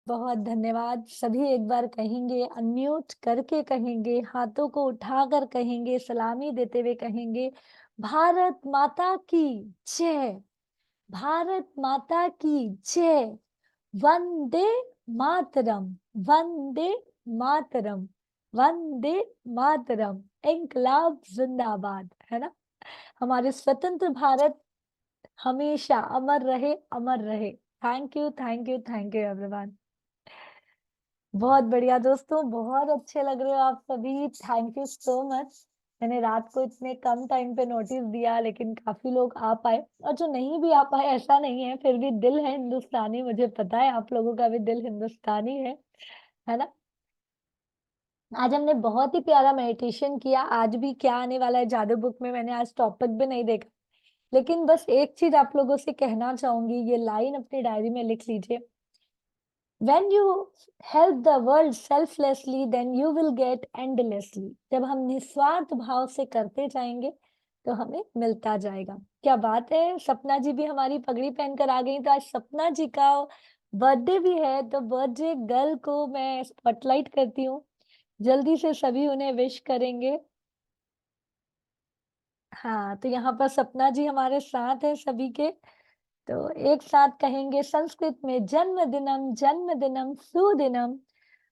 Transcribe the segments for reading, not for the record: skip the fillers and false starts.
बहुत धन्यवाद। सभी एक बार कहेंगे, अनम्यूट करके कहेंगे, हाथों को उठाकर कहेंगे, सलामी देते हुए कहेंगे, भारत माता की जय। भारत माता की जय। वंदे मातरम। वंदे मातरम। वंदे मातरम। इनकलाब जिंदाबाद, है ना। हमारे स्वतंत्र भारत हमेशा अमर रहे, अमर रहे। Thank you, thank you, thank you everyone. बहुत बढ़िया दोस्तों, बहुत अच्छे लग रहे हो आप सभी। Thank you so much. मैंने रात को इतने कम टाइम पे नोटिस दिया, लेकिन काफी लोग आ पाए, और जो नहीं भी आ पाए ऐसा नहीं है, फिर भी दिल है हिंदुस्तानी। मुझे पता है आप लोगों का भी दिल हिंदुस्तानी है ना। आज हमने बहुत ही प्यारा मेडिटेशन किया। आज भी क्या आने वाला है जादू बुक में, मैंने आज टॉपिक भी नहीं देखा, लेकिन बस एक चीज आप लोगों से कहना चाहूंगी, ये लाइन अपनी डायरी में लिख लीजिए। When you help the world selflessly, then you will get endlessly. जब हम निस्वार्थ भाव से करते जाएंगे तो हमें मिलता जाएगा। क्या बात है, सपना जी भी हमारी पगड़ी पहनकर आ गई। तो आज सपना जी का बर्थडे भी है, तो बर्थडे गर्ल को मैं स्पॉटलाइट करती हूँ। जल्दी से सभी उन्हें विश करेंगे। हाँ, तो यहाँ पर सपना जी हमारे साथ है सभी के। तो एक साथ कहेंगे संस्कृत में, जन्मदिनम जन्मदिनम सुदिनम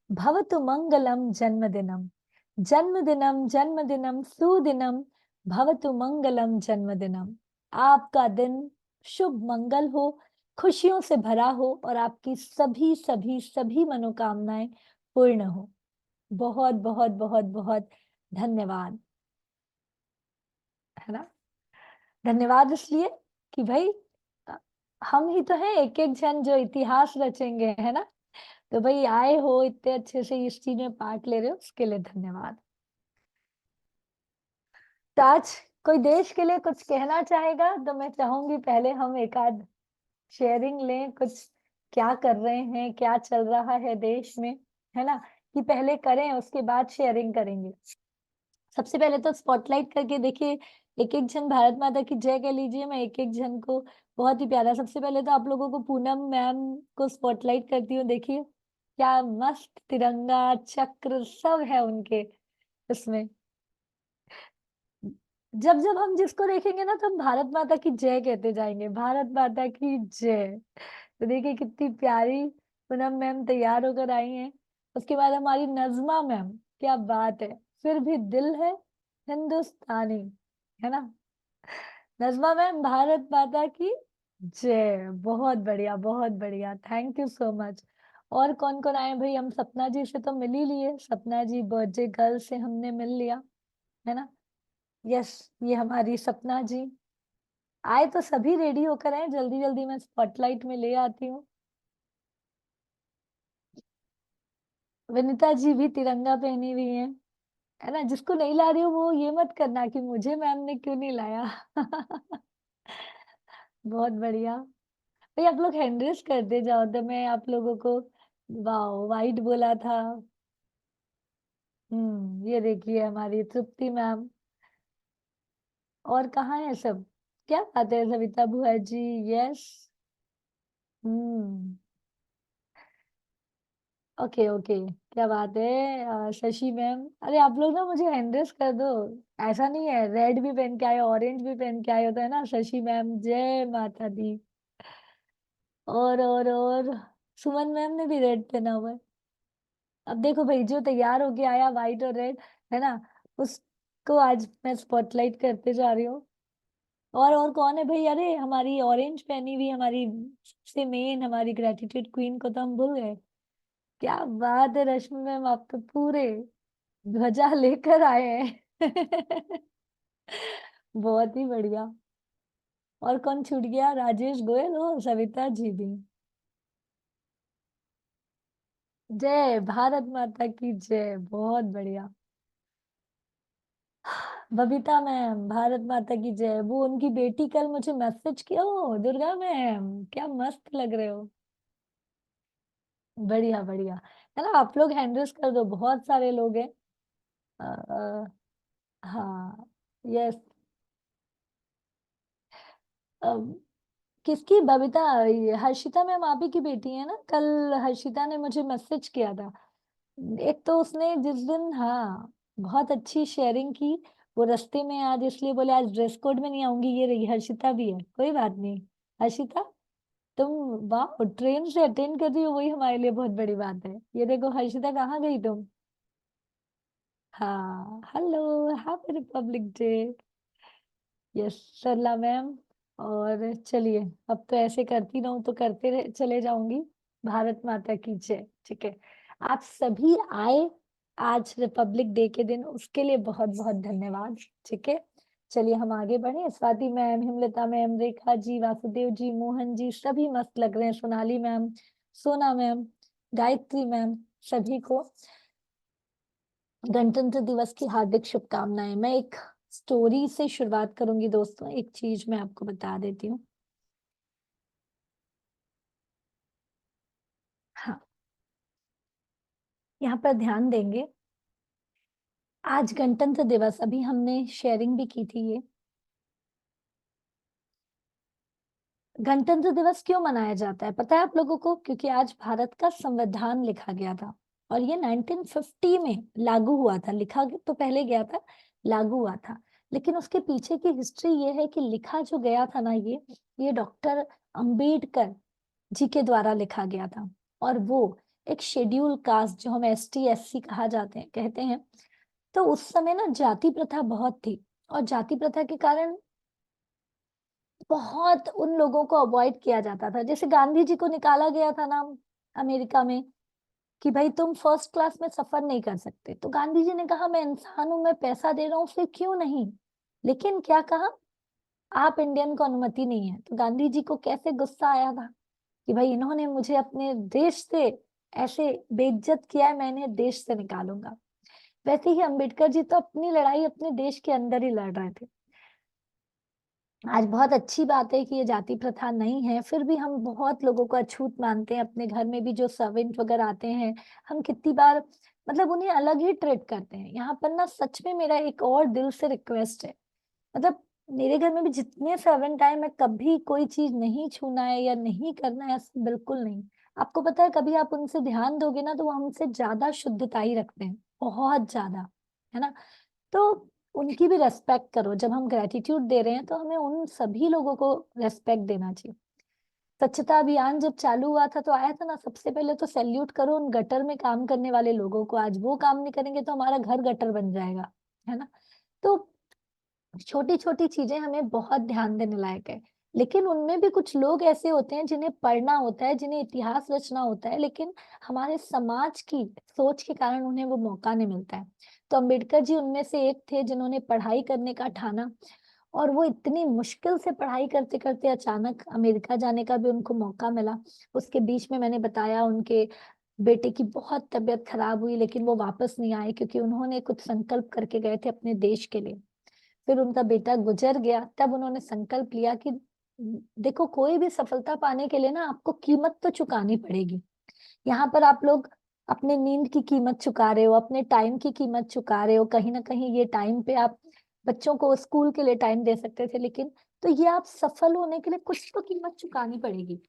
भवतु मंगलम जन्मदिनम। जन्मदिनम जन्मदिनम सुदिनम भवतु मंगलम जन्मदिनम। आपका दिन शुभ मंगल हो, खुशियों से भरा हो, और आपकी सभी सभी सभी मनोकामनाएं पूर्ण हो। बहुत बहुत बहुत बहुत धन्यवाद, है ना। धन्यवाद इसलिए कि भाई अ, हम ही तो हैं एक एक जन जो इतिहास रचेंगे, है ना। तो भाई आए हो, इतने अच्छे से इस चीज में पार्ट ले रहे हो, उसके लिए धन्यवाद। तो आज कोई देश के लिए कुछ कहना चाहेगा तो मैं चाहूंगी पहले हम एक आध शेयरिंग लें कुछ। क्या कर रहे हैं, क्या चल रहा है देश में, है ना, कि पहले करें उसके बाद शेयरिंग करेंगे। सबसे पहले तो स्पॉटलाइट करके देखिए, एक एक जन भारत माता की जय कह लीजिए। मैं एक एक जन को बहुत ही प्यारा, सबसे पहले तो आप लोगों को पूनम मैम को स्पॉटलाइट करती हूँ। देखिए क्या मस्त तिरंगा चक्र सब है उनके इसमें। जब जब हम जिसको देखेंगे ना, तो हम भारत माता की जय कहते जाएंगे, भारत माता की जय। तो देखिए कितनी प्यारी पूनम मैम तैयार होकर आई हैं। उसके बाद हमारी नजमा मैम, क्या बात है, फिर भी दिल है हिंदुस्तानी, है ना। नजमा मैम, भारत माता की जय। बहुत बढ़िया, बहुत बढ़िया, थैंक यू सो मच। और कौन कौन आए भाई, हम सपना जी से तो मिल ही लिए, सपना जी बर्थडे गर्ल से हमने मिल लिया, है ना। यस, ये हमारी सपना जी आए तो सभी रेडी होकर आए, जल्दी जल्दी मैं स्पॉटलाइट में ले आती हूँ। विनीता जी भी तिरंगा पहनी हुई है ना। जिसको नहीं ला रही हो वो ये मत करना कि मुझे मैम ने क्यों नहीं लाया। बहुत बढ़िया। भाई आप लोग हैंड रेस करते जाओ तो मैं आप लोगों को, वाह वाइट बोला था। ये देखिए हमारी तृप्ति मैम। और कहाँ है सब, क्या बात है सविता बुआ जी। यस। हम्म। ओके ओके, क्या बात है। शशि मैम, अरे आप लोग ना मुझे हैंडरेस कर दो। ऐसा नहीं है, रेड भी पहन के आए, ऑरेंज भी पहन के आए होता है ना। शशि मैम जय माता दी। और सुमन मैम ने भी रेड पहना हुआ है। अब देखो भाई, जो तैयार होके आया व्हाइट और रेड, है ना, उसको आज मैं स्पॉटलाइट करते जा रही हूँ। और कौन है भाई, अरे हमारी ऑरेंज पहनी हुई हमारी सबसे मेन, हमारी ग्रेटिट्यूड क्वीन को तो हम भूल गए। क्या बात है रश्मि मैम, आप तो पूरे ध्वजा लेकर आए हैं। बहुत ही बढ़िया। और कौन छूट गया, राजेश गोयल हो, सविता जी भी। जय भारत माता की जय, बहुत बढ़िया। बबीता मैम, भारत माता की जय। वो उनकी बेटी कल मुझे मैसेज किया, ओ दुर्गा मैम क्या मस्त लग रहे हो। बढ़िया बढ़िया, है ना। आप लोग हैंडल्स कर दो, बहुत सारे लोग हैं। हाँ। यस। किसकी? बबीता, ये हर्षिता मैम आप ही की बेटी है ना? कल हर्षिता ने मुझे मैसेज किया था। एक तो उसने जिस दिन, हाँ, बहुत अच्छी शेयरिंग की। वो रास्ते में आज इसलिए बोले आज ड्रेस कोड में नहीं आऊंगी, ये रही हर्षिता भी है, कोई बात नहीं। हर्षिता, तुम वाह ट्रेन से अटेंड कर रही हो, वही हमारे लिए बहुत बड़ी बात है। ये देखो हर्षिता, कहाँ गई तुम? हाँ, hello, happy republic day. Yes Sarla ma'am. और चलिए, अब तो ऐसे करती रहूं तो चले जाऊंगी। भारत माता की जय। ठीक है, आप सभी आए आज रिपब्लिक डे के दिन, उसके लिए बहुत बहुत धन्यवाद। ठीक है, चलिए हम आगे बढ़े। स्वाति मैम, हिमलता मैम, रेखा जी, वासुदेव जी, मोहन जी, सभी मस्त लग रहे हैं। सोनाली मैम, सोना मैम, गायत्री मैम, सभी को गणतंत्र दिवस की हार्दिक शुभकामनाएं। मैं एक स्टोरी से शुरुआत करूंगी दोस्तों। एक चीज मैं आपको बता देती हूँ। हाँ, यहाँ पर ध्यान देंगे। आज गणतंत्र दिवस, अभी हमने शेयरिंग भी की थी ये। गणतंत्र दिवस क्यों मनाया जाता है पता है आप लोगों को? क्योंकि आज भारत का संविधान लिखा गया था, और ये 1950 में लागू हुआ था। लिखा तो पहले गया था, लागू हुआ था। लेकिन उसके पीछे की हिस्ट्री ये है कि लिखा जो गया था ना, ये डॉक्टर अंबेडकर जी के द्वारा लिखा गया था। और वो एक शेड्यूल कास्ट, जो हम एसटी एससी कहा जाते हैं कहते हैं, तो उस समय ना जाति प्रथा बहुत थी। और जाति प्रथा के कारण बहुत उन लोगों को अवॉइड किया जाता था। जैसे गांधी जी को निकाला गया था ना अमेरिका में, कि भाई तुम फर्स्ट क्लास में सफर नहीं कर सकते। तो गांधी जी ने कहा मैं इंसान हूं, मैं पैसा दे रहा हूँ, फिर क्यों नहीं। लेकिन क्या कहा, आप इंडियन को अनुमति नहीं है। तो गांधी जी को कैसे गुस्सा आया था कि भाई इन्होंने मुझे अपने देश से ऐसे बेइज्जत किया है, मैं इन्हें देश से निकालूंगा। वैसे ही अंबेडकर जी तो अपनी लड़ाई अपने देश के अंदर ही लड़ रहे थे। आज बहुत अच्छी बात है कि ये जाति प्रथा नहीं है, फिर भी हम बहुत लोगों को अछूत मानते हैं। अपने घर में भी जो सर्वेंट वगैरह आते हैं, हम कितनी बार मतलब उन्हें अलग ही ट्रीट करते हैं। यहाँ पर ना सच में मेरा एक और दिल से रिक्वेस्ट है, मतलब मेरे घर में भी जितने सर्वेंट आए, मैं कभी कोई चीज नहीं छूना है या नहीं करना है, ऐसा बिल्कुल नहीं। आपको पता है, कभी आप उनसे ध्यान दोगे ना, तो वो हमसे ज्यादा शुद्धता ही रखते हैं, बहुत ज्यादा, है ना? तो उनकी भी रेस्पेक्ट करो। जब हम ग्रेटिट्यूड दे रहे हैं तो हमें उन सभी लोगों को रेस्पेक्ट देना चाहिए। स्वच्छता अभियान जब चालू हुआ था तो आया था ना, सबसे पहले तो सैल्यूट करो उन गटर में काम करने वाले लोगों को। आज वो काम नहीं करेंगे तो हमारा घर गटर बन जाएगा, है ना? तो छोटी छोटी चीजें हमें बहुत ध्यान देने लायक है। लेकिन उनमें भी कुछ लोग ऐसे होते हैं जिन्हें पढ़ना होता है, जिन्हें इतिहास रचना होता है, लेकिन हमारे समाज की सोच के कारण उन्हें वो मौका नहीं मिलता है। तो अंबेडकर जी उनमें से एक थे जिन्होंने पढ़ाई करने का ठाना। और वो इतनी मुश्किल से पढ़ाई करते करते अचानक अमेरिका जाने का भी उनको मौका मिला। उसके बीच में मैंने बताया उनके बेटे की बहुत तबीयत खराब हुई, लेकिन वो वापस नहीं आए क्योंकि उन्होंने कुछ संकल्प करके गए थे अपने देश के लिए। फिर उनका बेटा गुजर गया, तब उन्होंने संकल्प लिया कि देखो, कोई भी सफलता पाने के लिए ना आपको कीमत तो चुकानी पड़ेगी। यहाँ पर आप लोग अपने नींद की कीमत चुका रहे हो, अपने टाइम की कीमत चुका रहे हो। कहीं ना कहीं ये टाइम पे आप बच्चों को स्कूल के लिए टाइम दे सकते थे, लेकिन तो ये आप सफल होने के लिए कुछ तो कीमत चुकानी पड़ेगी।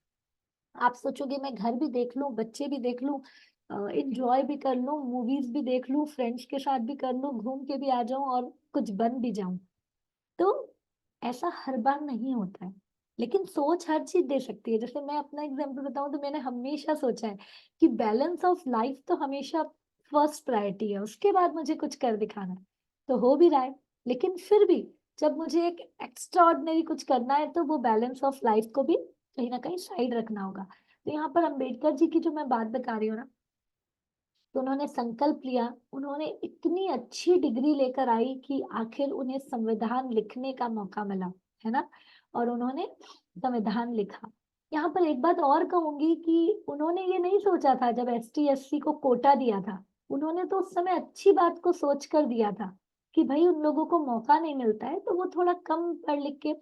आप सोचोगे मैं घर भी देख लूं, बच्चे भी देख लूं, इंजॉय भी कर लूं, मूवीज भी देख लूं, फ्रेंड्स के साथ भी कर लूं, घूम के भी आ जाऊं और कुछ बन भी जाऊं। तो ऐसा हर बार नहीं होता है। लेकिन सोच हर चीज दे सकती है। जैसे मैं अपना एग्जांपल बताऊं तो मैंने हमेशा सोचा है कि बैलेंस ऑफ लाइफ तो हमेशा फर्स्ट प्रायोरिटी है, उसके बाद मुझे कुछ कर दिखाना है। तो हो भी रहा है। लेकिन फिर भी जब मुझे एक एक्स्ट्रा ऑर्डिनरी कुछ करना है, तो वो बैलेंस ऑफ लाइफ को भी कहीं ना कहीं साइड रखना होगा। तो यहाँ पर अंबेडकर जी की जो मैं बात बता रही हूँ ना, तो उन्होंने संकल्प लिया। उन्होंने इतनी अच्छी डिग्री लेकर आई कि आखिर उन्हें संविधान लिखने का मौका मिला, है ना? और उन्होंने संविधान लिखा। यहाँ पर एक बात और कहूंगी कि उन्होंने ये नहीं सोचा था जब एसटी एससी को कोटा दिया था। उन्होंने तो उस समय अच्छी बात को सोच कर दिया था कि भाई उन लोगों को मौका नहीं मिलता है तो वो थोड़ा कम पढ़ लिख के।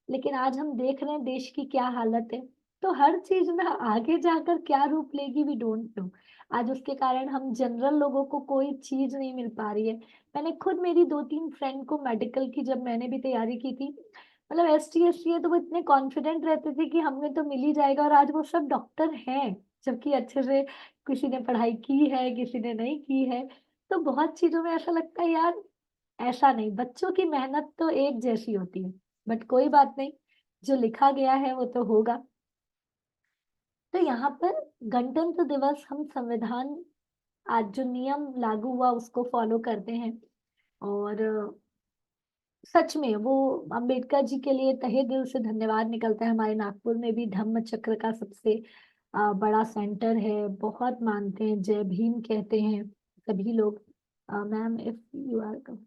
लेकिन आज हम देख रहे हैं देश की क्या हालत है। तो हर चीज ना आगे जाकर क्या रूप लेगी, वी डोंट नो। आज उसके कारण हम जनरल लोगों को कोई चीज नहीं मिल पा रही है। मैंने खुद मेरी दो तीन फ्रेंड को मेडिकल की जब मैंने भी तैयारी की थी, मतलब ST SC है तो वो इतने कॉन्फिडेंट रहते थे कि हमें तो मिल ही जाएगा, और आज वो सब डॉक्टर हैं, जबकि अच्छे से किसी ने पढ़ाई की है, किसी ने नहीं की है। तो बहुत चीजों में ऐसा लगता है यार, ऐसा नहीं, बच्चों की मेहनत तो एक जैसी होती है। बट कोई बात नहीं, जो लिखा गया है वो तो होगा। तो यहाँ पर गणतंत्र दिवस हम संविधान, आज जो नियम लागू हुआ उसको फॉलो करते हैं। और सच में वो अंबेडकर जी के लिए तहे दिल से धन्यवाद निकलता है। हमारे नागपुर में भी धम्म चक्र का सबसे बड़ा सेंटर है, बहुत मानते हैं, जय भीम कहते हैं सभी लोग। मैम इफ यू आर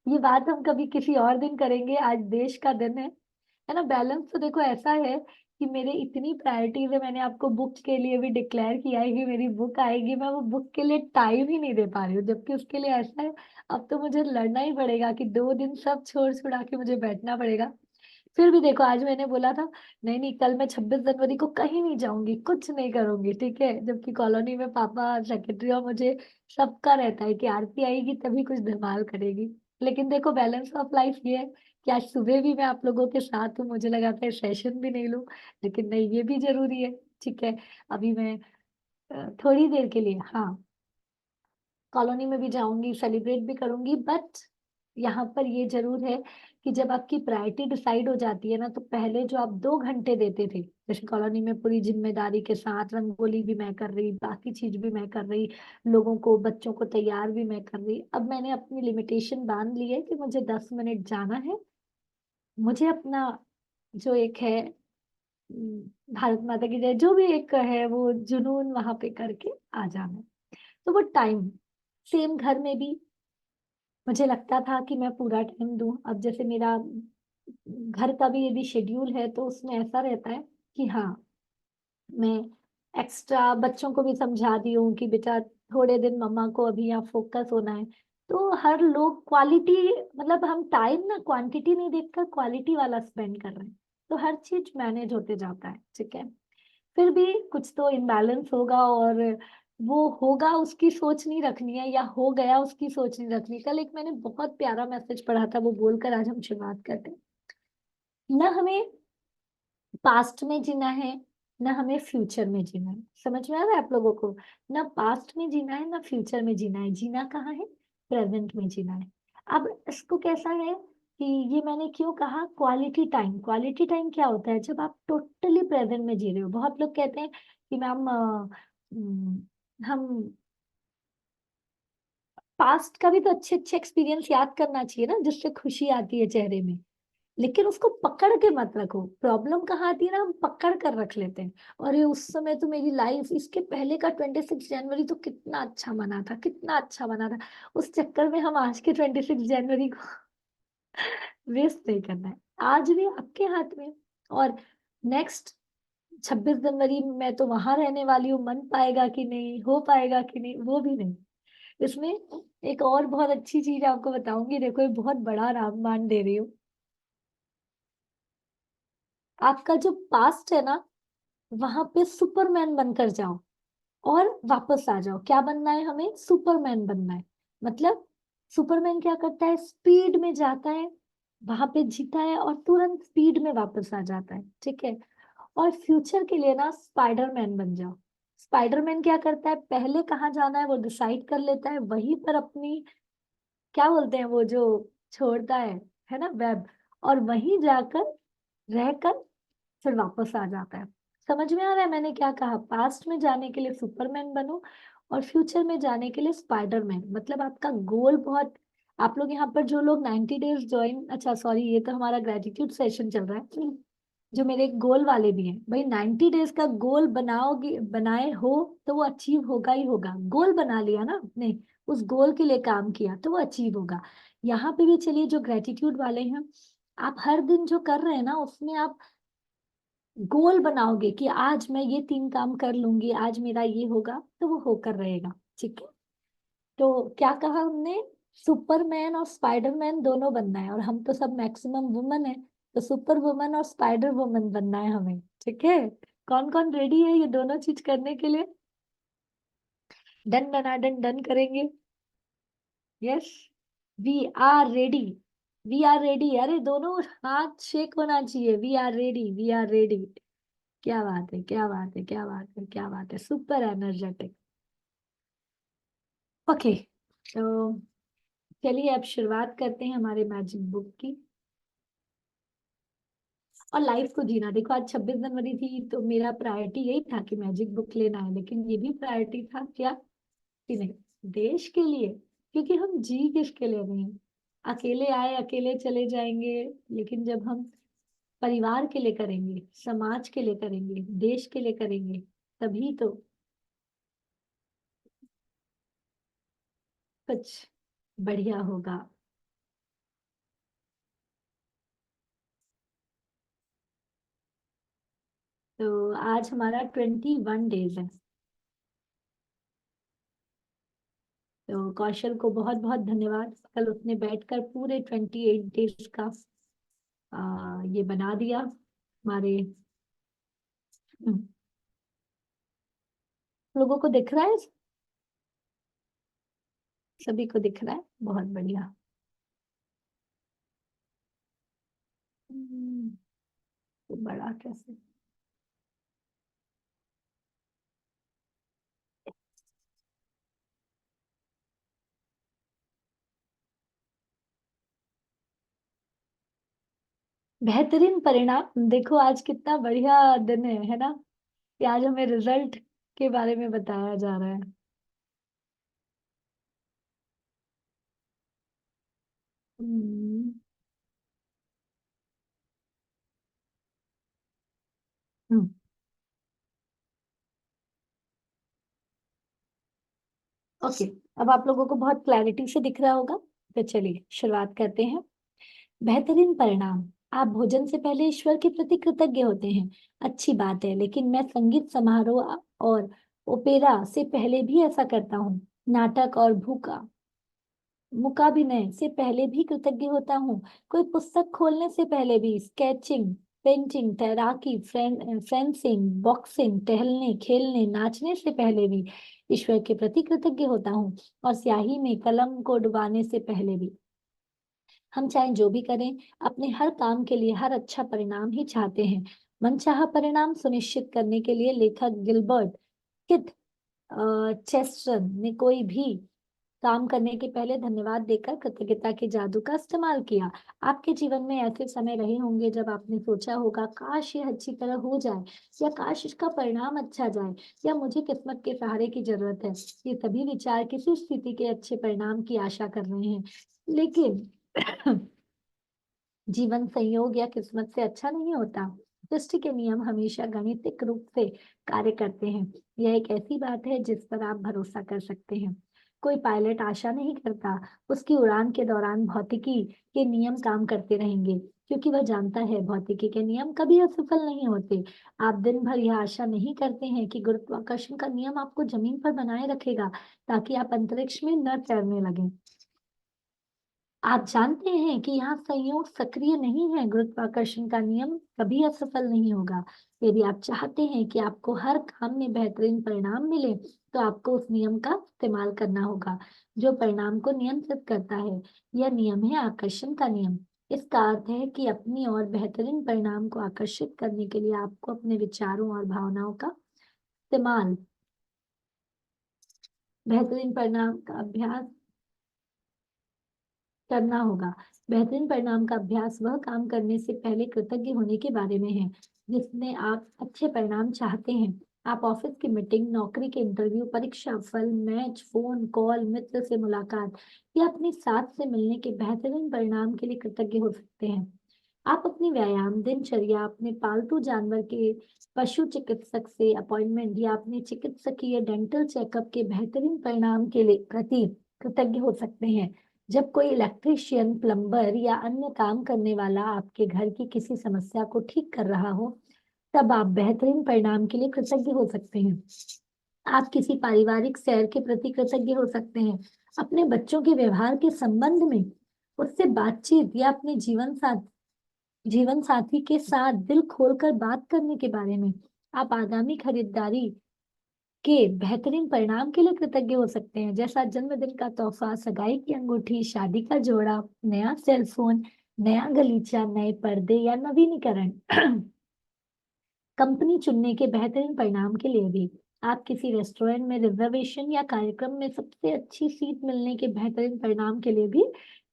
ये बात हम कभी किसी और दिन करेंगे, आज देश का दिन है ना। बैलेंस तो देखो ऐसा है कि मेरे इतनी प्रायोरिटीज है, मैंने आपको बुक के लिए भी डिक्लेयर किया है कि मेरी बुक आएगी, मैं वो बुक के लिए टाइम ही नहीं दे पा रही हूँ, जबकि उसके लिए ऐसा है, अब तो मुझे लड़ना ही पड़ेगा कि 2 दिन सब छोड़ छुड़ा के मुझे बैठना पड़ेगा। फिर भी देखो, आज मैंने बोला था नहीं नहीं, कल मैं 26 जनवरी को कहीं नहीं जाऊंगी, कुछ नहीं करूंगी, ठीक है, जबकि कॉलोनी में पापा सेक्रेटरी और मुझे सबका रहता है कि आरती आएगी तभी कुछ धमाल करेगी। लेकिन देखो, बैलेंस ऑफ लाइफ ये है कि आज सुबह भी मैं आप लोगों के साथ हूँ, मुझे लगा था सेशन भी नहीं लूं, लेकिन नहीं, ये भी जरूरी है। ठीक है, अभी मैं थोड़ी देर के लिए, हाँ, कॉलोनी में भी जाऊंगी, सेलिब्रेट भी करूंगी, बट यहाँ पर ये जरूर है कि जब आपकी प्रायोरिटी डिसाइड हो जाती है ना, तो पहले जो आप 2 घंटे देते थे, जैसे कॉलोनी में पूरी जिम्मेदारी के साथ रंगोली भी मैं कर रही, बाकी चीज भी मैं कर रही, लोगों को, बच्चों को तैयार भी मैं कर रही, अब मैंने अपनी लिमिटेशन बांध ली है कि मुझे 10 मिनट जाना है, मुझे अपना जो एक है, भारत माता की जय, जो भी एक है वो जुनून वहां पे करके आ जाना है। तो वो टाइम, सेम घर में भी मुझे लगता था कि मैं पूरा टाइम दूं, अब जैसे मेरा घर का भी यदि शेड्यूल है तो उसमें ऐसा रहता है कि हाँ, मैं एक्स्ट्रा बच्चों को भी समझा दी हूँ कि बेटा थोड़े दिन मम्मा को अभी यहाँ फोकस होना है। तो हर लोग क्वालिटी, मतलब हम टाइम ना क्वांटिटी नहीं देखकर क्वालिटी वाला स्पेंड कर रहे हैं, तो हर चीज मैनेज होते जाता है, ठीक है। फिर भी कुछ तो इम्बैलेंस होगा, और वो होगा उसकी सोच नहीं रखनी है, या हो गया उसकी सोच नहीं रखनी। कल एक मैंने बहुत प्यारा मैसेज पढ़ा था, वो बोलकर आज हम शुरुआत करते हैं। न हमें पास्ट में जीना है, न हमें फ्यूचर में जीना है। समझ में आ रहा है आप लोगों को? न पास्ट में जीना है, न फ्यूचर में जीना है, जीना कहाँ है, प्रेजेंट में जीना है। अब इसको कैसा है कि ये मैंने क्यों कहा क्वालिटी टाइम, क्वालिटी टाइम क्या होता है, जब आप टोटली प्रेजेंट में जी रहे हो। बहुत लोग कहते हैं कि मैम हम पास्ट का भी तो अच्छे अच्छे एक्सपीरियंस याद करना चाहिए ना, जिससे खुशी आती है चेहरे में, लेकिन उसको पकड़ के मत रखो। प्रॉब्लम कहाँ आती है ना, हम पकड़ कर रख लेते हैं, और ये उस समय तो मेरी लाइफ, इसके पहले का 26 जनवरी तो कितना अच्छा मना था, कितना अच्छा मना था, उस चक्कर में हम आज के 26 जनवरी को वेस्ट नहीं करना है। आज भी आपके हाथ में, और नेक्स्ट 26 जनवरी मैं तो वहां रहने वाली हूँ, मन पाएगा कि नहीं, हो पाएगा कि नहीं, वो भी नहीं। इसमें एक और बहुत अच्छी चीज आपको बताऊंगी, देखो ये बहुत बड़ा रामबाण दे रही हूँ। आपका जो पास्ट है ना, वहां पे सुपरमैन बनकर जाओ और वापस आ जाओ। क्या बनना है हमें, सुपरमैन बनना है। मतलब सुपरमैन क्या करता है, स्पीड में जाता है, वहां पे जीता है और तुरंत स्पीड में वापस आ जाता है, ठीक है। और फ्यूचर के लिए ना स्पाइडरमैन बन जाओ। स्पाइडरमैन क्या करता है, पहले कहाँ जाना है वो डिसाइड कर लेता है, वहीं पर अपनी, क्या बोलते हैं वो जो छोड़ता है ना, वेब, और वहीं जाकर रहकर फिर वापस आ जाता है। समझ में आ रहा है मैंने क्या कहा, पास्ट में जाने के लिए सुपरमैन बनो, और फ्यूचर में जाने के लिए स्पाइडरमैन। मतलब आपका गोल बहुत, आप लोग यहाँ पर जो लोग 90 डेज ज्वाइन, अच्छा सॉरी, ये तो हमारा ग्रेटिट्यूड सेशन चल रहा है, जो मेरे गोल वाले भी हैं भाई, 90 डेज का गोल बनाओगे, बनाए हो तो वो अचीव होगा ही होगा। गोल बना लिया ना आपने, उस गोल के लिए काम किया तो वो अचीव होगा। यहाँ पे भी चलिए, जो ग्रेटिट्यूड वाले हैं, आप हर दिन जो कर रहे हैं ना, उसमें आप गोल बनाओगे कि आज मैं ये 3 काम कर लूंगी, आज मेरा ये होगा, तो वो होकर रहेगा, ठीक है। तो क्या कहा हमने, सुपरमैन और स्पाइडरमैन दोनों बनना है, और हम तो सब मैक्सिमम वुमन है, तो सुपर वुमन और स्पाइडर वुमन बनना है हमें, ठीक है। कौन कौन रेडी है ये दोनों चीज करने के लिए? डन डन डन डन करेंगे। Yes, we are ready, we are ready. अरे दोनों हाथ शेक होना चाहिए, we are ready, we are ready. क्या बात है, क्या बात है, क्या बात है, क्या बात है, सुपर एनर्जेटिक। ओके, तो चलिए अब शुरुआत करते हैं हमारे मैजिक बुक की। और लाइफ को जीना, देखो आज 26 जनवरी थी तो मेरा प्रायोरिटी यही था कि मैजिक बुक लेना है, लेकिन ये भी प्रायोरिटी था क्या कि नहीं, देश के लिए। क्योंकि हम जी किसके लिए रहे हैं, अकेले आए अकेले चले जाएंगे, लेकिन जब हम परिवार के लिए करेंगे, समाज के लिए करेंगे, देश के लिए करेंगे, तभी तो कुछ बढ़िया होगा। तो आज हमारा 21 डेज है। तो कौशल को बहुत बहुत धन्यवाद, कल उसने बैठकर पूरे 28 डेज का ये बना दिया हमारे। लोगों को दिख रहा है, सभी को दिख रहा है, बहुत बढ़िया। हम्म, तो बड़ा कैसे, बेहतरीन परिणाम, देखो आज कितना बढ़िया दिन है ना, कि आज हमें रिजल्ट के बारे में बताया जा रहा है। हम्म, हम्म, ओके। अब आप लोगों को बहुत क्लैरिटी से दिख रहा होगा, तो चलिए शुरुआत करते हैं। बेहतरीन परिणाम, आप भोजन से पहले ईश्वर के प्रति कृतज्ञ होते हैं। अच्छी बात है, लेकिन मैं संगीत समारोह और ओपेरा से पहले भी ऐसा करता हूँ। नाटक और भूखा मुकाभिनय से पहले भी कृतज्ञ होता हूँ। कोई पुस्तक खोलने से पहले भी, स्केचिंग, पेंटिंग, तैराकी, फेंसिंग, बॉक्सिंग, टहलने, खेलने, नाचने से पहले भी ईश्वर के प्रति कृतज्ञ होता हूँ। और स्याही में कलम को डुबाने से पहले भी। हम चाहे जो भी करें, अपने हर काम के लिए हर अच्छा परिणाम ही चाहते हैं। मनचाहा परिणाम सुनिश्चित करने के लिए लेखक गिलबर्ट किथ चेस्टन ने कोई भी काम करने के पहले धन्यवाद देकर कृतज्ञता के जादू का इस्तेमाल किया। आपके जीवन में ऐसे समय रहे होंगे जब आपने सोचा होगा, काश ये अच्छी तरह हो जाए, या काश इसका परिणाम अच्छा जाए, या मुझे किस्मत के सहारे की जरूरत है। ये सभी विचार किसी स्थिति के अच्छे परिणाम की आशा कर रहे हैं, लेकिन जीवन संयोग या किस्मत से अच्छा नहीं होता। सृष्टि के नियम हमेशा गणितिक रूप से कार्य करते हैं। यह एक ऐसी बात है जिस पर आप भरोसा कर सकते हैं। कोई पायलट आशा नहीं करता उसकी उड़ान के दौरान भौतिकी के नियम काम करते रहेंगे, क्योंकि वह जानता है भौतिकी के नियम कभी असफल नहीं होते। आप दिन भर यह आशा नहीं करते हैं कि गुरुत्वाकर्षण का नियम आपको जमीन पर बनाए रखेगा ताकि आप अंतरिक्ष में न तैरने लगें। आप जानते हैं कि यहाँ संयोग सक्रिय नहीं है, गुरुत्वाकर्षण का नियम कभी असफल नहीं होगा। यदि आप चाहते हैं कि आपको हर काम में बेहतरीन परिणाम मिले, तो आपको उस नियम का इस्तेमाल करना होगा जो परिणाम को नियंत्रित करता है। यह नियम है आकर्षण का नियम। इसका अर्थ है कि अपनी और बेहतरीन परिणाम को आकर्षित करने के लिए आपको अपने विचारों और भावनाओं का इस्तेमाल, बेहतरीन परिणाम का अभ्यास करना होगा। बेहतरीन परिणाम का अभ्यास वह काम करने से पहले कृतज्ञ होने के बारे में है जिसमें आप अच्छे परिणाम चाहते हैं। आप ऑफिस की मीटिंग, नौकरी के इंटरव्यू, परीक्षा फल, मैच, फोन कॉल, मित्र से मुलाकात या अपनी साथ से मिलने के बेहतरीन परिणाम के लिए कृतज्ञ हो सकते हैं। आप अपनी व्यायाम दिनचर्या, अपने पालतू जानवर के पशु चिकित्सक से अपॉइंटमेंट या अपने चिकित्सकीय डेंटल चेकअप के बेहतरीन परिणाम के लिए प्रति कृतज्ञ हो सकते हैं। जब कोई इलेक्ट्रीशियन, प्लम्बर या अन्य काम करने वाला आपके घर की किसी समस्या को ठीक कर रहा हो, तब आप बेहतरीन परिणाम के लिए कृतज्ञ हो सकते हैं। आप किसी पारिवारिक सैर के प्रति कृतज्ञ हो सकते हैं, अपने बच्चों के व्यवहार के संबंध में, उससे बातचीत या अपने जीवन साथी के साथ दिल खोलकर बात करने के बारे में। आप आगामी खरीदारी के बेहतरीन परिणाम के लिए कृतज्ञ हो सकते हैं, जैसा जन्मदिन का तोहफा, सगाई की अंगूठी, शादी का जोड़ा, नया सेल फोन, नया गलीचा, नए पर्दे या नवीनीकरण। कंपनी चुनने के बेहतरीन परिणाम के लिए भी। आप किसी रेस्टोरेंट में रिजर्वेशन या कार्यक्रम में सबसे अच्छी सीट मिलने के बेहतरीन परिणाम के लिए भी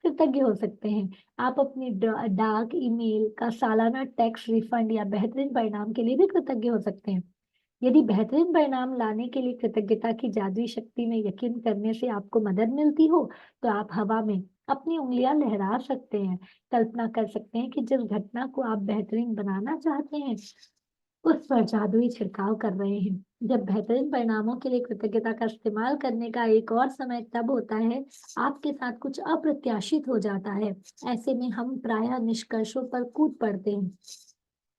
कृतज्ञ हो सकते हैं। आप अपनी डाक ईमेल का सालाना टैक्स रिफंड या बेहतरीन परिणाम के लिए भी कृतज्ञ हो सकते हैं। यदि बेहतरीन परिणाम लाने के लिए कृतज्ञता की जादुई शक्ति में यकीन करने से आपको मदद मिलती हो, तो आप हवा में अपनी उंगलियां लहरा सकते हैं। कल्पना कर सकते हैं कि जिस घटना को आप बेहतरीन बनाना चाहते हैं, उस पर जादुई छिड़काव कर रहे हैं। जब बेहतरीन परिणामों के लिए कृतज्ञता का इस्तेमाल करने का एक और समय तब होता है, आपके साथ कुछ अप्रत्याशित हो जाता है। ऐसे में हम प्रायः निष्कर्षों पर कूद पड़ते हैं,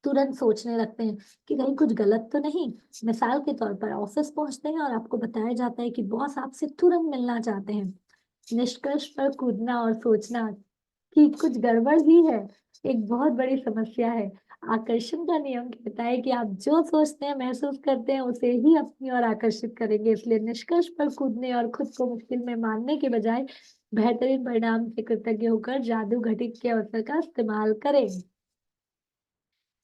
तुरंत सोचने लगते हैं कि कहीं कुछ गलत तो नहीं। मिसाल के तौर पर ऑफिस पहुंचते हैं और आपको बताया जाता है कि बॉस आपसे तुरंत मिलना चाहते हैं। निष्कर्ष पर कूदना और सोचना कि कुछ गड़बड़ ही है, एक बहुत बड़ी समस्या है। आकर्षण का नियम कहता है कि आप जो सोचते हैं, महसूस करते हैं, उसे ही अपनी ओर आकर्षित करेंगे। इसलिए निष्कर्ष पर कूदने और खुद को मुश्किल में मानने के बजाय बेहतरीन परिणाम से कृतज्ञ होकर जादू घटित के अवसर का इस्तेमाल करें।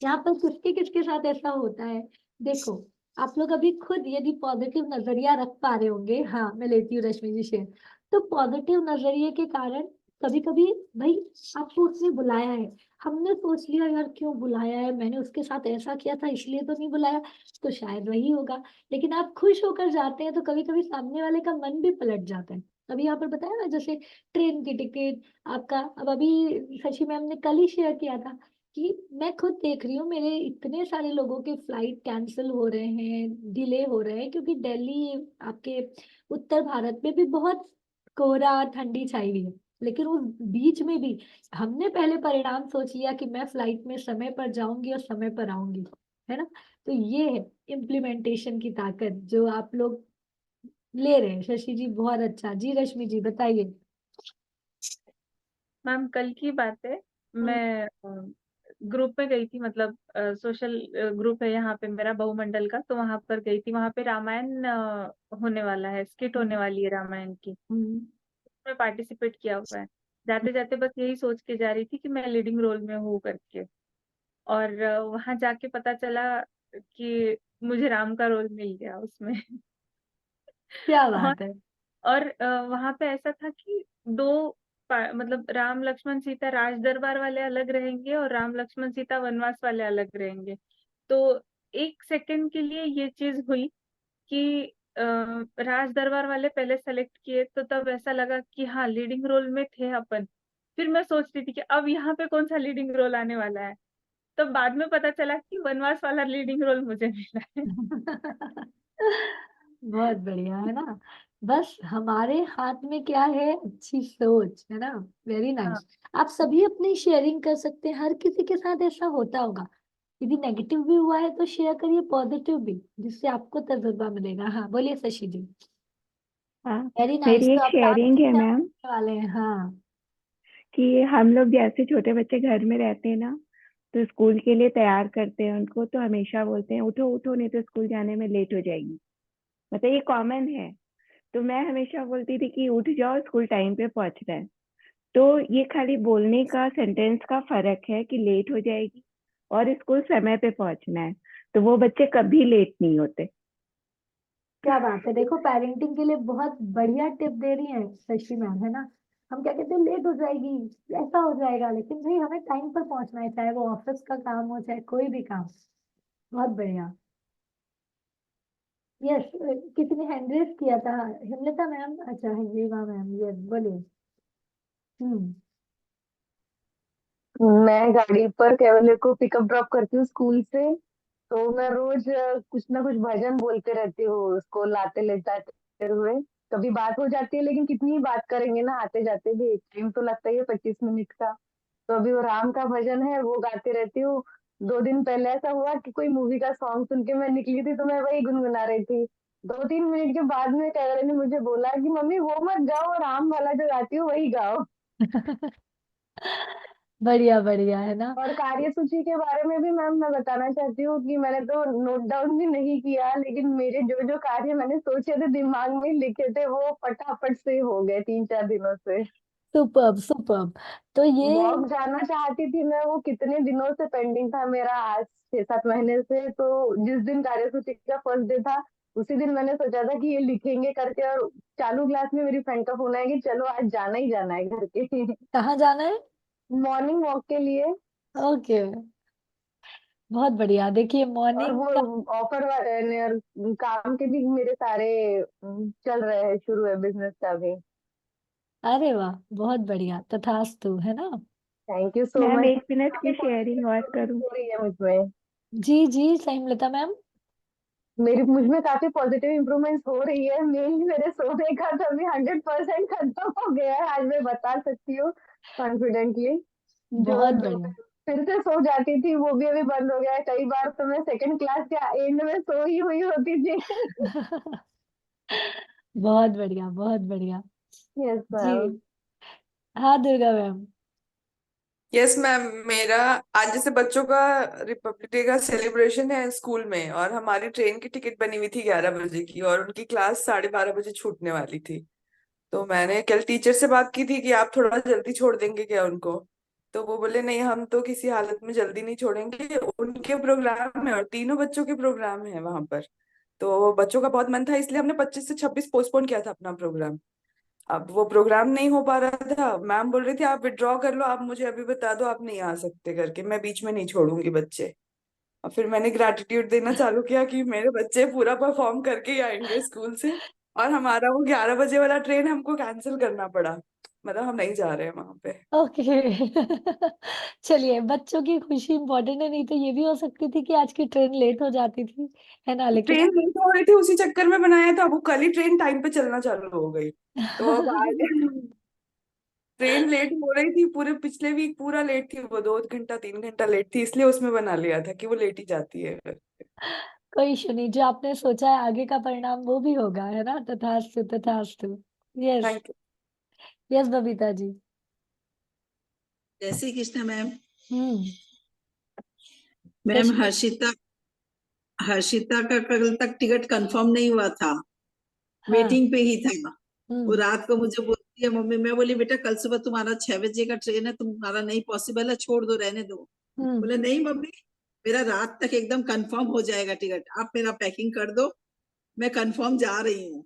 यहाँ पर किसके किसके साथ ऐसा होता है, देखो, आप लोग अभी खुद यदि पॉजिटिव नजरिया रख पा रहे होंगे, हाँ मैं लेती हूँ रश्मि जी शेयर, तो पॉजिटिव नजरिए के कारण कभी कभी भाई आपको उसने बुलाया है, हमने सोच लिया यार क्यों बुलाया है, मैंने उसके साथ ऐसा किया था इसलिए तो नहीं बुलाया, तो शायद वही होगा। लेकिन आप खुश होकर जाते हैं तो कभी कभी सामने वाले का मन भी पलट जाता है। अभी यहाँ पर बताया ना, जैसे ट्रेन की टिकट आपका, अब अभी शशि मैम ने कल ही शेयर किया था कि मैं खुद देख रही हूँ मेरे इतने सारे लोगों के फ्लाइट कैंसिल हो रहे हैं, डिले हो रहे हैं, क्योंकि दिल्ली आपके उत्तर भारत में भी बहुत कोहरा ठंडी छाई हुई है। लेकिन उस बीच में भी हमने पहले परिणाम सोच लिया कि मैं फ्लाइट में समय पर जाऊंगी और समय पर आऊंगी, है ना। तो ये है इम्प्लीमेंटेशन की ताकत जो आप लोग ले रहे हैं। शशि जी बहुत अच्छा, जी रश्मि जी बताइए। मैम कल की बात है। हम्म। मैं ग्रुप में गई थी, मतलब सोशल ग्रुप है यहाँ पे मेरा बहुमंडल का, तो वहां पर गई थी। वहां पे रामायण होने वाला है, स्किट होने हम्म। वाली है रामायण की। हम्म। मैं पार्टिसिपेट किया हुआ है। जाते जाते बस यही सोच के जा रही थी कि मैं लीडिंग रोल में हूँ करके। और वहां जाके पता चला कि मुझे राम का रोल मिल गया उसमें। क्या और बात है। और वहां पे ऐसा था कि दो मतलब राम लक्ष्मण सीता राज दरबार वाले अलग रहेंगे और राम लक्ष्मण सीता वनवास वाले अलग रहेंगे। तो एक सेकंड के लिए ये चीज हुई कि राज दरबार वाले पहले सेलेक्ट किए, तो तब ऐसा लगा कि हाँ लीडिंग रोल में थे अपन। फिर मैं सोच रही थी कि अब यहाँ पे कौन सा लीडिंग रोल आने वाला है। तब बाद में पता चला कि वनवास वाला लीडिंग रोल मुझे मिला है। बहुत बढ़िया है ना। बस हमारे हाथ में क्या है, अच्छी सोच है ना। वेरी हाँ। नाइस। आप सभी अपनी शेयरिंग कर सकते हैं, हर किसी के साथ ऐसा होता होगा। यदि नेगेटिव भी हुआ है तो शेयर करिए पॉजिटिव भी, जिससे आपको तजुर्बा मिलेगा। हाँ बोलिए शशि जी। हाँ, वेरी नाइस। मेरी तो एक अब लास्ट शेयरिंग में है क्या मैम बोलने वाले हैं? हाँ। कि हम लोग जैसे छोटे बच्चे घर में रहते हैं ना, तो स्कूल के लिए तैयार करते हैं उनको, तो हमेशा बोलते हैं उठो उठो नहीं तो स्कूल जाने में लेट हो जाएगी। मतलब ये कॉमन है। तो मैं हमेशा बोलती थी कि उठ जाओ, स्कूल टाइम पे पहुंच रहा है। तो ये खाली बोलने का, सेंटेंस का फर्क है कि लेट हो जाएगी और स्कूल समय पे पहुंचना है। तो वो बच्चे कभी लेट नहीं होते। क्या बात है, देखो पेरेंटिंग के लिए बहुत बढ़िया टिप दे रही है शशि मैम, है ना। हम क्या कहते हैं लेट हो जाएगी, ऐसा हो जाएगा, लेकिन भाई हमें टाइम पर पहुंचना है, चाहे वो ऑफिस का काम हो चाहे कोई भी काम। बहुत बढ़िया। यस, किसी ने हैंड रेस किया था, हिमलता मैम, अच्छा हिमलिमा मैम, यस बोलिए। हम्म। मैं गाड़ी पर केवल को पिकअप ड्रॉप करती हूँ स्कूल से। तो मैं रोज कुछ ना कुछ भजन बोलते रहती हूँ उसको लाते ले जाते हुए। कभी बात हो जाती है, लेकिन कितनी ही बात करेंगे ना, आते जाते भी टाइम तो लगता ही है 25 मिनट का। तो अभी वो राम का भजन है वो गाती रहती हूँ। 2 दिन पहले ऐसा हुआ कि कोई मूवी का सॉन्ग सुन के मैं निकली थी, तो मैं वही गुनगुना रही थी। 2-3 मिनट के बाद में कैवल ने मुझे बोला कि मम्मी वो मत गाओ, राम वाला जो गाती हो वही गाओ। बढ़िया बढ़िया, है ना। और कार्यसूची के बारे में भी मैम मैं बताना चाहती हूँ कि मैंने तो नोट डाउन भी नहीं किया, लेकिन मेरे जो जो कार्य मैंने सोचे थे दिमाग में लिखे थे वो फटाफट से हो गए 3-4 दिनों से। Superb superb. तो ये वॉक जाना चाहती थी मैं, वो कितने दिनों से पेंडिंग था मेरा, आज 6-7 महीने से। तो जिस दिन कार्यसूची का फर्स्ट डे था उसी दिन मैंने सोचा था कि ये लिखेंगे करके, और चालू क्लास में मेरी फ्रेंड का फोन आया कि चलो आज जाना ही जाना है करके कहाँ जाना है? मॉर्निंग वॉक के लिए। ओके, बहुत बढ़िया। देखिए और मॉर्निंग वो का, ऑफर काम के भी मेरे सारे चल रहे हैं, शुरू है बिजनेस का भी। अरे वाह, बहुत बढ़िया, तथास्तु, है ना। Thank you so ma'am much. 1 minute काफी की शेयरिंग और पॉजिटिव करूँ? हो रही है मुझमें। जी जी, संयमलता मैम। मुझमें काफी पॉजिटिव इंप्रूवमेंट्स हो रही है। मेनली मेरे सोने का तो अभी 100% खत्म हो गया है, आज मैं बता सकती हूँ कॉन्फिडेंटली। जो बहुत जो बढ़िया। फिर से सो जाती थी वो भी अभी बंद हो गया है। कई बार तो मैं सेकंड क्लास के एंड में सोई हुई होती थी बहुत बढ़िया, बहुत बढ़िया। यस जी मैम। हाँ, दुर्गा मैम। Yes ma'am. मेरा आज जैसे बच्चों का रिपब्लिक डे का सेलिब्रेशन है स्कूल में, और हमारी ट्रेन की टिकट बनी हुई थी 11 बजे की, और उनकी क्लास 12:30 बजे छूटने वाली थी। तो मैंने कल टीचर से बात की थी कि आप थोड़ा जल्दी छोड़ देंगे क्या उनको। तो वो बोले नहीं, हम तो किसी हालत में जल्दी नहीं छोड़ेंगे, उनके प्रोग्राम है और तीनों बच्चों के प्रोग्राम है वहां पर। तो बच्चों का बहुत मन था, इसलिए हमने 25 से 26 पोस्टपोन किया था अपना प्रोग्राम। अब वो प्रोग्राम नहीं हो पा रहा था, मैम बोल रही थी आप विड्रॉ कर लो, आप मुझे अभी बता दो आप नहीं आ सकते करके, मैं बीच में नहीं छोड़ूंगी बच्चे। और फिर मैंने ग्रैटिट्यूड देना चालू किया कि मेरे बच्चे पूरा परफॉर्म करके ही आएंगे स्कूल से। और हमारा वो 11 बजे वाला ट्रेन हमको कैंसिल करना पड़ा, मतलब हम नहीं जा रहे हैं वहां पे। ओके चलिए, बच्चों की खुशी इंपॉर्टेंट है, नहीं तो ये भी हो सकती थी कि आज की ट्रेन लेट हो जाती थी, है ना, लेकिन ट्रेन लेट हो रही थी उसी चक्कर में बनाया था, वो कल ही ट्रेन टाइम पे चलना चालू हो गई। तो अब आज ट्रेन लेट हो रही थी, पूरे पिछले वीक पूरा लेट थी, वो 2 घंटा 3 घंटा लेट थी, इसलिए उसमें बना लिया था कि वो लेट ही जाती है। कोई इशू नहीं, जो आपने सोचा है आगे का परिणाम वो भी होगा, है ना, तथास्तु तथास्तु। Yes. Thank you. Yes Babita ji. जय श्री कृष्ण मैम। हम्म। मैम शशि। हर्षिता का कल तक टिकट कंफर्म नहीं हुआ था, हाँ। वेटिंग पे ही था। वो हम्म। रात को मुझे बोलती है मम्मी, मैं बोली बेटा कल सुबह तुम्हारा 6 बजे का ट्रेन है, तुम्हारा नहीं पॉसिबल है, छोड़ दो, रहने दो। हम्म। बोले नहीं मम्मी, मेरा रात तक एकदम कंफर्म हो जाएगा टिकट, आप मेरा पैकिंग कर दो, मैं कंफर्म जा रही हूँ।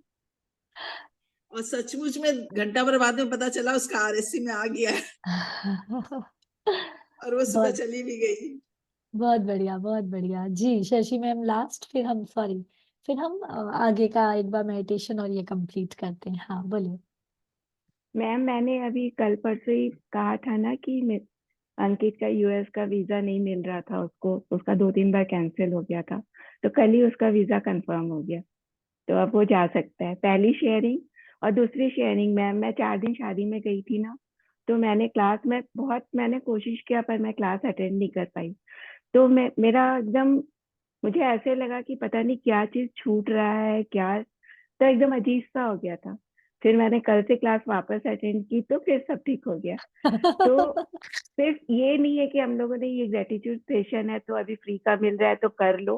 और सचमुच में घंटा भर बाद में पता चला उसका आरएससी में आ गया है, और वो सुबह बहुत चली भी गई। बहुत बढ़िया, बहुत बढ़िया जी। शशि मैम लास्ट, फिर हम, सॉरी, फिर हम आगे का एक बार मेडिटेशन और ये कंप्लीट करते हैं। हाँ बोलिए। मैम मैंने अभी कल परसों ही कहा था ना कि अंकित का यूएस का वीजा नहीं मिल रहा था उसको, उसका 2-3 बार कैंसिल हो गया था। तो कल ही उसका वीजा कंफर्म हो गया, तो अब वो जा सकता है। पहली शेयरिंग। और दूसरी शेयरिंग, मैम मैं 4 दिन शादी में गई थी ना, तो मैंने क्लास में बहुत मैंने कोशिश किया पर मैं क्लास अटेंड नहीं कर पाई। तो मैं मेरा एकदम, मुझे ऐसे लगा कि पता नहीं क्या चीज छूट रहा है क्या, तो एकदम अजीब सा हो गया था। फिर मैंने कल से क्लास वापस अटेंड की तो फिर सब ठीक हो गया। तो सिर्फ ये नहीं है कि हम लोगों ने ये ग्रेटिट्यूड सेशन है तो अभी फ्री का मिल रहा है तो कर लो,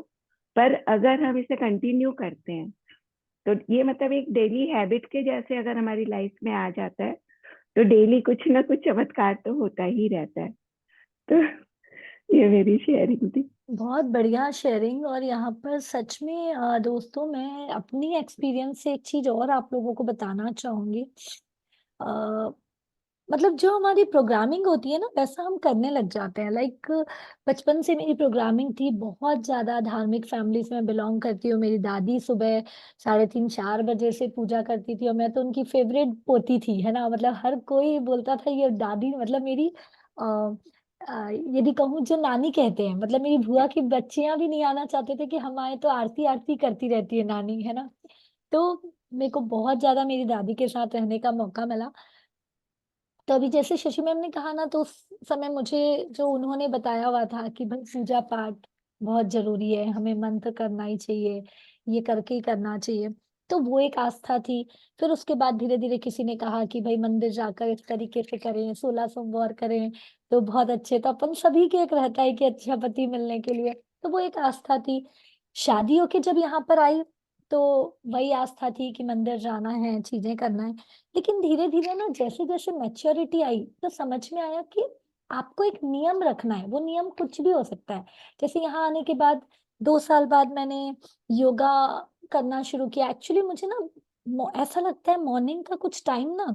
पर अगर हम इसे कंटिन्यू करते हैं तो ये मतलब एक डेली हैबिट के जैसे अगर हमारी लाइफ में आ जाता है, तो डेली कुछ ना कुछ चमत्कार तो होता ही रहता है। तो ये मेरी शेयरिंग थी। बहुत बढ़िया शेयरिंग। और यहाँ पर सच में दोस्तों, मैं अपनी एक्सपीरियंस से एक चीज और आप लोगों को बताना चाहूंगी। अ, मतलब जो हमारी प्रोग्रामिंग होती है ना, वैसा हम करने लग जाते हैं। लाइक बचपन से मेरी प्रोग्रामिंग थी, बहुत ज्यादा धार्मिक फैमिली से मैं बिलोंग करती हूँ। मेरी दादी सुबह 3:30-4 बजे से पूजा करती थी, और मैं तो उनकी फेवरेट पोती थी, है ना। मतलब हर कोई बोलता था ये दादी, मतलब मेरी आ, यदि कहूँ जो नानी कहते हैं, मतलब मेरी बुआ की बच्चियां भी नहीं आना चाहते थे कि हम आए, तो आरती आरती करती रहती है नानी, है ना। तो मेरे को बहुत ज्यादा मेरी दादी के साथ रहने का मौका मिला। तो अभी जैसे शशि मैम ने कहा ना, तो उस समय मुझे जो उन्होंने बताया हुआ था कि भाई पूजा पाठ बहुत जरूरी है, हमें मंत्र करना ही चाहिए, ये करके ही करना चाहिए, तो वो एक आस्था थी। फिर उसके बाद धीरे धीरे किसी ने कहा कि भाई मंदिर जाकर इस तरीके से करें, 16 सोमवार करें, तो बहुत अच्छे, तो अपन सभी के एक रहता है कि अच्छा पति मिलने के लिए, तो वो एक आस्था थी। शादी होके जब यहाँ पर आई तो वही आस्था थी कि मंदिर जाना है, चीजें करना है। लेकिन धीरे धीरे ना जैसे जैसे मैच्योरिटी आई तो समझ में आया कि आपको एक नियम रखना है, वो नियम कुछ भी हो सकता है। जैसे यहाँ आने के बाद 2 साल बाद मैंने योगा करना शुरू किया। एक्चुअली मुझे ना ऐसा लगता है मॉर्निंग का कुछ टाइम ना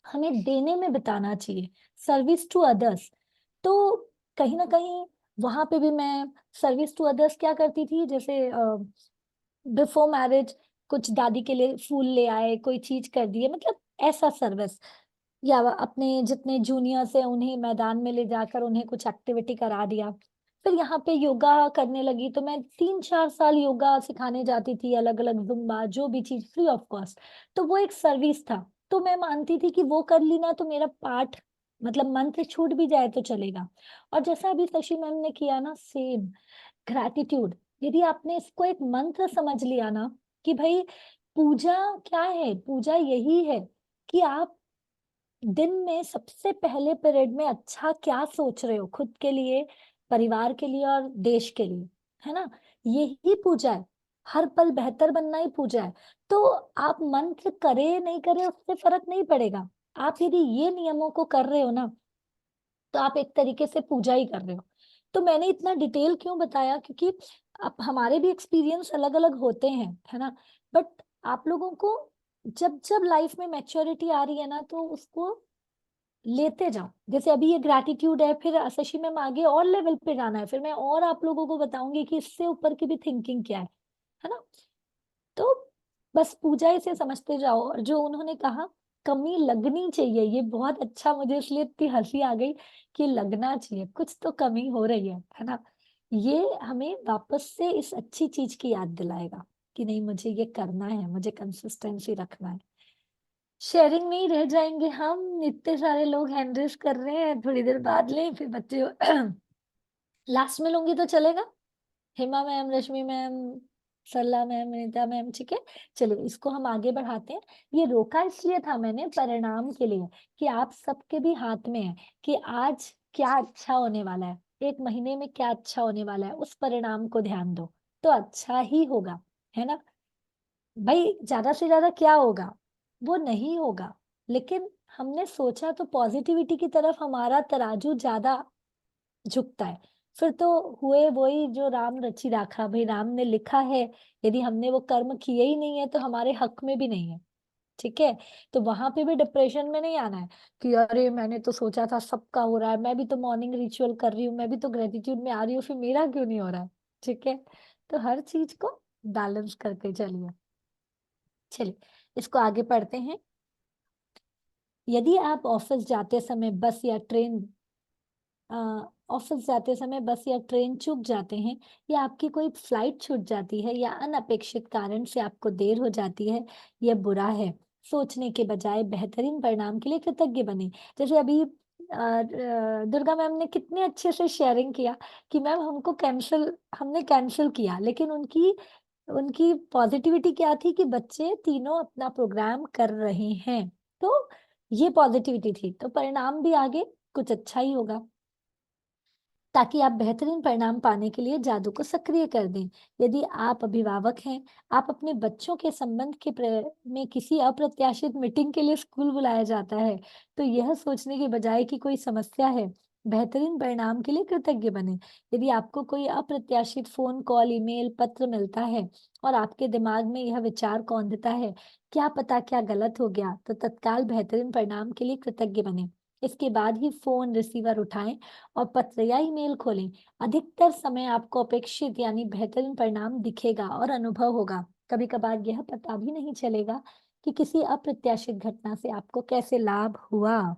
हमें देने में बिताना चाहिए, सर्विस टू अदर्स। तो कहीं ना कहीं वहां पे भी मैं सर्विस टू अदर्स क्या करती थी, जैसे बिफोर मैरिज कुछ दादी के लिए फूल ले आए, कोई चीज कर दिए, मतलब ऐसा सर्विस। या अपने जितने जूनियर्स हैं उन्हें मैदान में ले जाकर उन्हें कुछ एक्टिविटी करा दिया। फिर यहाँ पे योगा करने लगी तो मैं 3-4 साल योगा सिखाने जाती थी, अलग अलग जुम्बा जो भी चीज फ्री ऑफ कॉस्ट। तो वो एक सर्विस था। तो मैं मानती थी कि वो कर ली ना तो मेरा पाठ मतलब मंत्र छूट भी जाए तो चलेगा। और जैसा अभी शशि मैम ने किया ना, सेम ग्रैटिट्यूड। यदि आपने इसको एक मंत्र समझ लिया ना कि भाई पूजा क्या है, पूजा यही है कि आप दिन में सबसे पहले पीरियड में अच्छा क्या सोच रहे हो खुद के लिए, परिवार के लिए और देश के लिए, है ना। यही पूजा है, हर पल बेहतर बनना ही पूजा है। तो आप मंत्र करे नहीं करे उससे फर्क नहीं पड़ेगा। आप यदि ये नियमों को कर रहे हो ना तो आप एक तरीके से पूजा ही कर रहे हो। तो मैंने इतना डिटेल क्यों बताया, क्योंकि अब हमारे भी एक्सपीरियंस अलग अलग होते हैं, है ना। बट आप लोगों को जब जब लाइफ में मैच्योरिटी आ रही है ना तो उसको लेते जाओ। जैसे अभी ये ग्रैटिट्यूड है, फिर शशि मैम आगे और लेवल पे जाना है, फिर मैं और आप लोगों को बताऊंगी कि इससे ऊपर की भी थिंकिंग क्या है ना। तो बस पूजा इसे समझते जाओ। और जो उन्होंने कहा कमी लगनी चाहिए, ये बहुत अच्छा, मुझे इसलिए इतनी हंसी आ गई कि लगना चाहिए, कुछ तो कमी हो रही है ना। ये हमें वापस से इस अच्छी चीज की याद दिलाएगा कि नहीं मुझे ये करना है, मुझे कंसिस्टेंसी रखना है। शेयरिंग में ही रह जाएंगे हम, इतने सारे लोग हैंड रेस कर रहे हैं, थोड़ी देर बाद लें फिर बच्चे लास्ट में लूंगी तो चलेगा। हेमा मैम, रश्मि मैम, सरला मैम, अनीता मैम, ठीक है। चलिए इसको हम आगे बढ़ाते हैं। ये रोका इसलिए था मैंने परिणाम के लिए कि आप सबके भी हाथ में है कि आज क्या अच्छा होने वाला है, एक महीने में क्या अच्छा होने वाला है, उस परिणाम को ध्यान दो तो अच्छा ही होगा, है ना। भाई ज्यादा से ज्यादा क्या होगा, वो नहीं होगा। लेकिन हमने सोचा तो पॉजिटिविटी की तरफ हमारा तराजू ज्यादा झुकता है। फिर तो हुए वही जो राम रचि राखा, भाई राम ने लिखा है, यदि हमने वो कर्म किए ही नहीं है तो हमारे हक में भी नहीं है, ठीक है। तो वहां पे भी डिप्रेशन में नहीं आना है कि अरे मैंने तो सोचा था सबका हो रहा है, मैं भी तो मॉर्निंग रिचुअल कर रही हूँ, मैं भी तो ग्रेटिट्यूड में आ रही हूँ, फिर मेरा क्यों नहीं हो रहा है, ठीक है। तो हर चीज को बैलेंस करके चलिए। चलिए इसको आगे पढ़ते हैं। यदि आप ऑफिस जाते समय बस या ट्रेन ऑफिस जाते समय बस या ट्रेन चूक जाते हैं, या आपकी कोई फ्लाइट छूट जाती है, या अनपेक्षित कारण से आपको देर हो जाती है, यह बुरा है। सोचने के बजाय बेहतरीन परिणाम के लिए कृतज्ञ बने। जैसे अभी दुर्गा मैम ने कितने अच्छे से शेयरिंग किया कि मैम हमने कैंसिल किया, लेकिन उनकी उनकी पॉजिटिविटी क्या थी कि बच्चे तीनों अपना प्रोग्राम कर रहे हैं। तो ये पॉजिटिविटी थी, तो परिणाम भी आगे कुछ अच्छा ही होगा। ताकि आप बेहतरीन परिणाम पाने के लिए जादू को सक्रिय कर दें। यदि आप अभिभावक हैं, आप अपने बच्चों के संबंध में किसी अप्रत्याशित मीटिंग के लिए स्कूल बुलाया जाता है, तो यह सोचने के बजाय कि कोई समस्या है, बेहतरीन परिणाम के लिए कृतज्ञ बने। यदि आपको कोई अप्रत्याशित फोन कॉल, ईमेल, पत्र मिलता है और आपके दिमाग में यह विचार कौंधता है, क्या पता क्या गलत हो गया, तो तत्काल बेहतरीन परिणाम के लिए कृतज्ञ बने। इसके बाद ही फोन रिसीवर उठाएं और पत्र या ईमेल खोलें। अधिकतर समय आपको अपेक्षित यानी बेहतरीन परिणाम दिखेगा और अनुभव होगा। कभी कभार यह पता भी नहीं चलेगा कि किसी अप्रत्याशित घटना से आपको कैसे लाभ हुआ।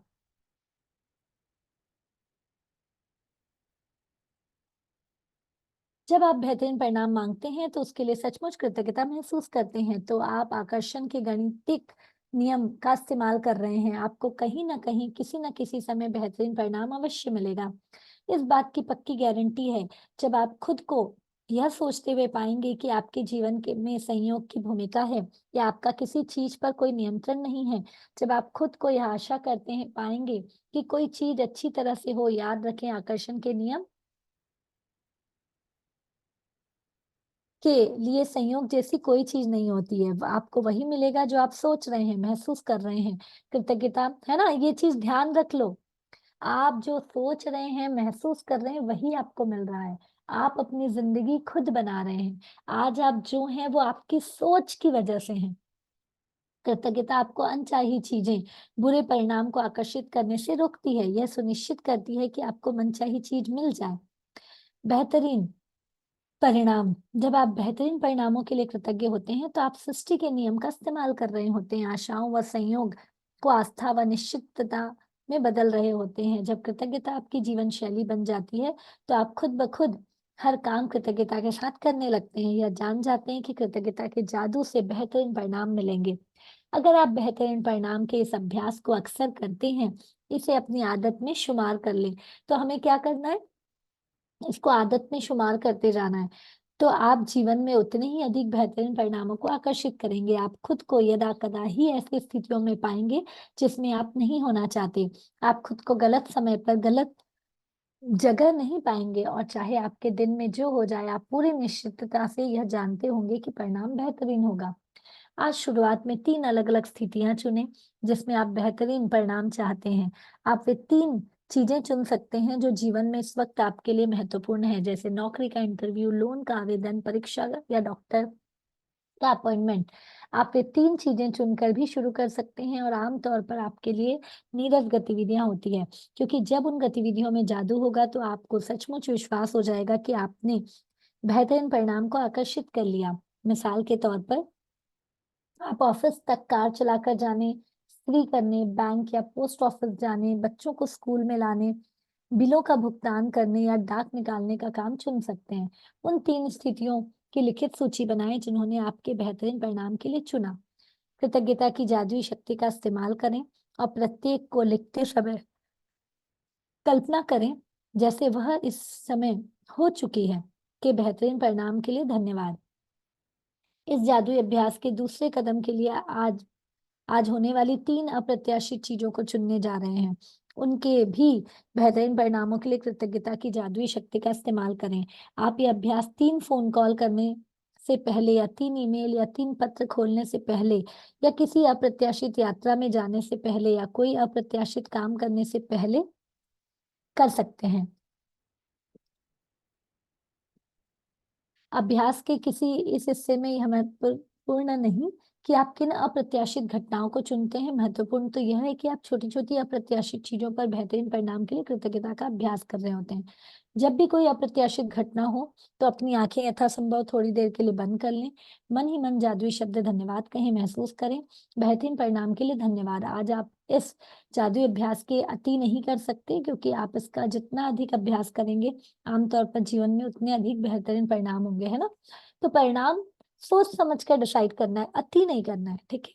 जब आप बेहतरीन परिणाम मांगते हैं तो उसके लिए सचमुच कृतज्ञता महसूस करते हैं, तो आप आकर्षण के गणितिक नियम का इस्तेमाल कर रहे हैं। आपको कहीं ना कहीं किसी न किसी समय बेहतरीन परिणाम अवश्य मिलेगा। इस बात की पक्की गारंटी है। जब आप खुद को यह सोचते हुए पाएंगे कि आपके जीवन के में संयोग की भूमिका है या आपका किसी चीज पर कोई नियंत्रण नहीं है। जब आप खुद को यह आशा करते हैं, पाएंगे कि कोई चीज अच्छी तरह से हो। याद रखें, आकर्षण के नियम के लिए संयोग जैसी कोई चीज नहीं होती है। आपको वही मिलेगा जो आप सोच रहे हैं, महसूस कर रहे हैं। कृतज्ञता है ना, ये चीज ध्यान रख लो। आप जो सोच रहे हैं, महसूस कर रहे हैं, वही आपको मिल रहा है। आप अपनी जिंदगी खुद बना रहे हैं। आज आप जो हैं वो आपकी सोच की वजह से हैं। कृतज्ञता आपको अनचाही चीजें, बुरे परिणाम को आकर्षित करने से रोकती है। यह सुनिश्चित करती है कि आपको मनचाही चीज मिल जाए। बेहतरीन परिणाम, जब आप बेहतरीन परिणामों के लिए कृतज्ञ होते हैं तो आप सृष्टि के नियम का इस्तेमाल कर रहे होते हैं। आशाओं व संयोग को आस्था व निश्चितता में बदल रहे होते हैं। जब कृतज्ञता आपकी जीवन शैली बन जाती है तो आप खुद ब खुद हर काम कृतज्ञता के साथ करने लगते हैं। यह जान जाते हैं कि कृतज्ञता के जादू से बेहतरीन परिणाम मिलेंगे। अगर आप बेहतरीन परिणाम के इस अभ्यास को अक्सर करते हैं, इसे अपनी आदत में शुमार कर लें। तो हमें क्या करना है, इसको आदत में शुमार करते जाना है। तो आप जीवन में उतने ही अधिक बेहतरीन परिणामों को आकर्षित करेंगे। आप खुद को यदा कदा ही ऐसी स्थितियों में पाएंगे जिसमें आप नहीं होना चाहते। आप खुद को गलत समय पर गलत जगह नहीं पाएंगे, और चाहे आपके दिन में जो हो जाए, आप पूरी निश्चितता से यह जानते होंगे कि परिणाम बेहतरीन होगा। आज शुरुआत में 3 अलग अलग स्थितियां चुनें जिसमें आप बेहतरीन परिणाम चाहते हैं। आप वे 3 चीजें चुन सकते हैं जो जीवन में इस वक्त आपके लिए महत्वपूर्ण है, जैसे नौकरी का इंटरव्यू, लोन का आवेदन, परीक्षा या डॉक्टर का अपॉइंटमेंट। आप ये 3 चीजें चुनकर भी शुरू कर सकते हैं, और आमतौर पर आपके लिए नीरस गतिविधियां होती है, क्योंकि जब उन गतिविधियों में जादू होगा तो आपको सचमुच विश्वास हो जाएगा कि आपने बेहतरीन परिणाम को आकर्षित कर लिया। मिसाल के तौर पर, आप ऑफिस तक कार चलाकर जाने, स्त्री करने, बैंक या पोस्ट ऑफिस जाने, बच्चों को स्कूल में लाने, बिलों का भुगतान करने या डाक निकालने का काम चुन सकते हैं। उन 3 स्थितियों की लिखित सूची बनाएं जिन्होंने आपके बेहतरीन परिणाम के लिए चुना। कृतज्ञता की जादुई शक्ति का इस्तेमाल करें और प्रत्येक को लिखते समय कल्पना करें जैसे वह इस समय हो चुकी है कि बेहतरीन परिणाम के लिए धन्यवाद। इस जादुई अभ्यास के दूसरे कदम के लिए आज आज होने वाली 3 अप्रत्याशित चीजों को चुनने जा रहे हैं। उनके भी बेहतरीन परिणामों के लिए कृतज्ञता की जादुई शक्ति का इस्तेमाल करें। आप ये अभ्यास 3 फोन कॉल करने से पहले, या 3 ईमेल या 3 पत्र खोलने से पहले, या किसी अप्रत्याशित यात्रा में जाने से पहले, या कोई अप्रत्याशित काम करने से पहले कर सकते हैं। अभ्यास के किसी इस हिस्से में यह महत्वपूर्ण नहीं कि आप किन अप्रत्याशित घटनाओं को चुनते हैं। महत्वपूर्ण तो यह है कि आप छोटी छोटी अप्रत्याशित चीजों पर बेहतरीन परिणाम के लिए कृतज्ञता का अभ्यास कर रहे होते हैं। जब भी कोई अप्रत्याशित घटना हो तो अपनी आंखें यथासंभव थोड़ी देर के लिए बंद कर लें। मन ही मन जादुई शब्द धन्यवाद कहें, महसूस करें बेहतरीन परिणाम के लिए धन्यवाद। आज आप इस जादुई अभ्यास के अति नहीं कर सकते, क्योंकि आप इसका जितना अधिक अभ्यास करेंगे, आमतौर पर जीवन में उतने अधिक बेहतरीन परिणाम होंगे, है ना। तो परिणाम सोच समझ कर डिसाइड करना है, अति नहीं करना है, ठीक है।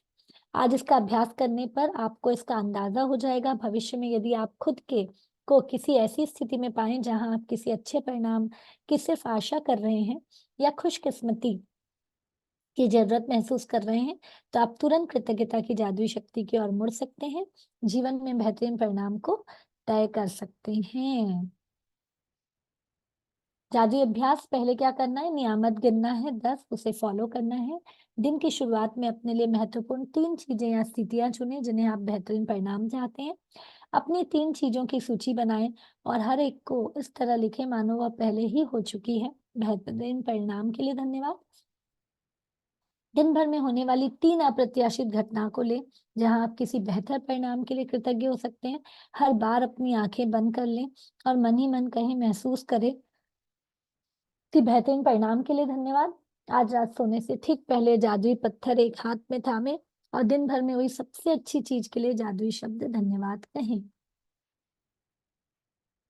आज इसका अभ्यास करने पर आपको इसका अंदाजा हो जाएगा। भविष्य में यदि आप खुद के को किसी ऐसी स्थिति में पाएं जहां आप किसी अच्छे परिणाम की सिर्फ आशा कर रहे हैं या खुशकिस्मती की जरूरत महसूस कर रहे हैं, तो आप तुरंत कृतज्ञता की जादुई शक्ति की ओर मुड़ सकते हैं। जीवन में बेहतरीन परिणाम को तय कर सकते हैं। जादुई अभ्यास, पहले क्या करना है, नियामत गिनना है 10, उसे फॉलो करना है। दिन की शुरुआत में अपने लिए महत्वपूर्ण 3 चीजें या स्थितियां चुनें जिन्हें आप बेहतरीन परिणाम चाहते हैं। अपनी 3 चीजों की सूची बनाएं और हर एक को इस तरह लिखें मानो वह पहले ही हो चुकी है। बेहतरीन परिणाम के लिए धन्यवाद। दिन भर में होने वाली 3 अप्रत्याशित घटना को लें जहां आप किसी बेहतर परिणाम के लिए कृतज्ञ हो सकते हैं। हर बार अपनी आंखें बंद कर लें और मन ही मन कहें, महसूस करें कि बेहतरीन परिणाम के लिए धन्यवाद। आज रात सोने से ठीक पहले जादुई पत्थर एक हाथ में थामे और दिन भर में हुई सबसे अच्छी चीज के लिए जादुई शब्द धन्यवाद कहें।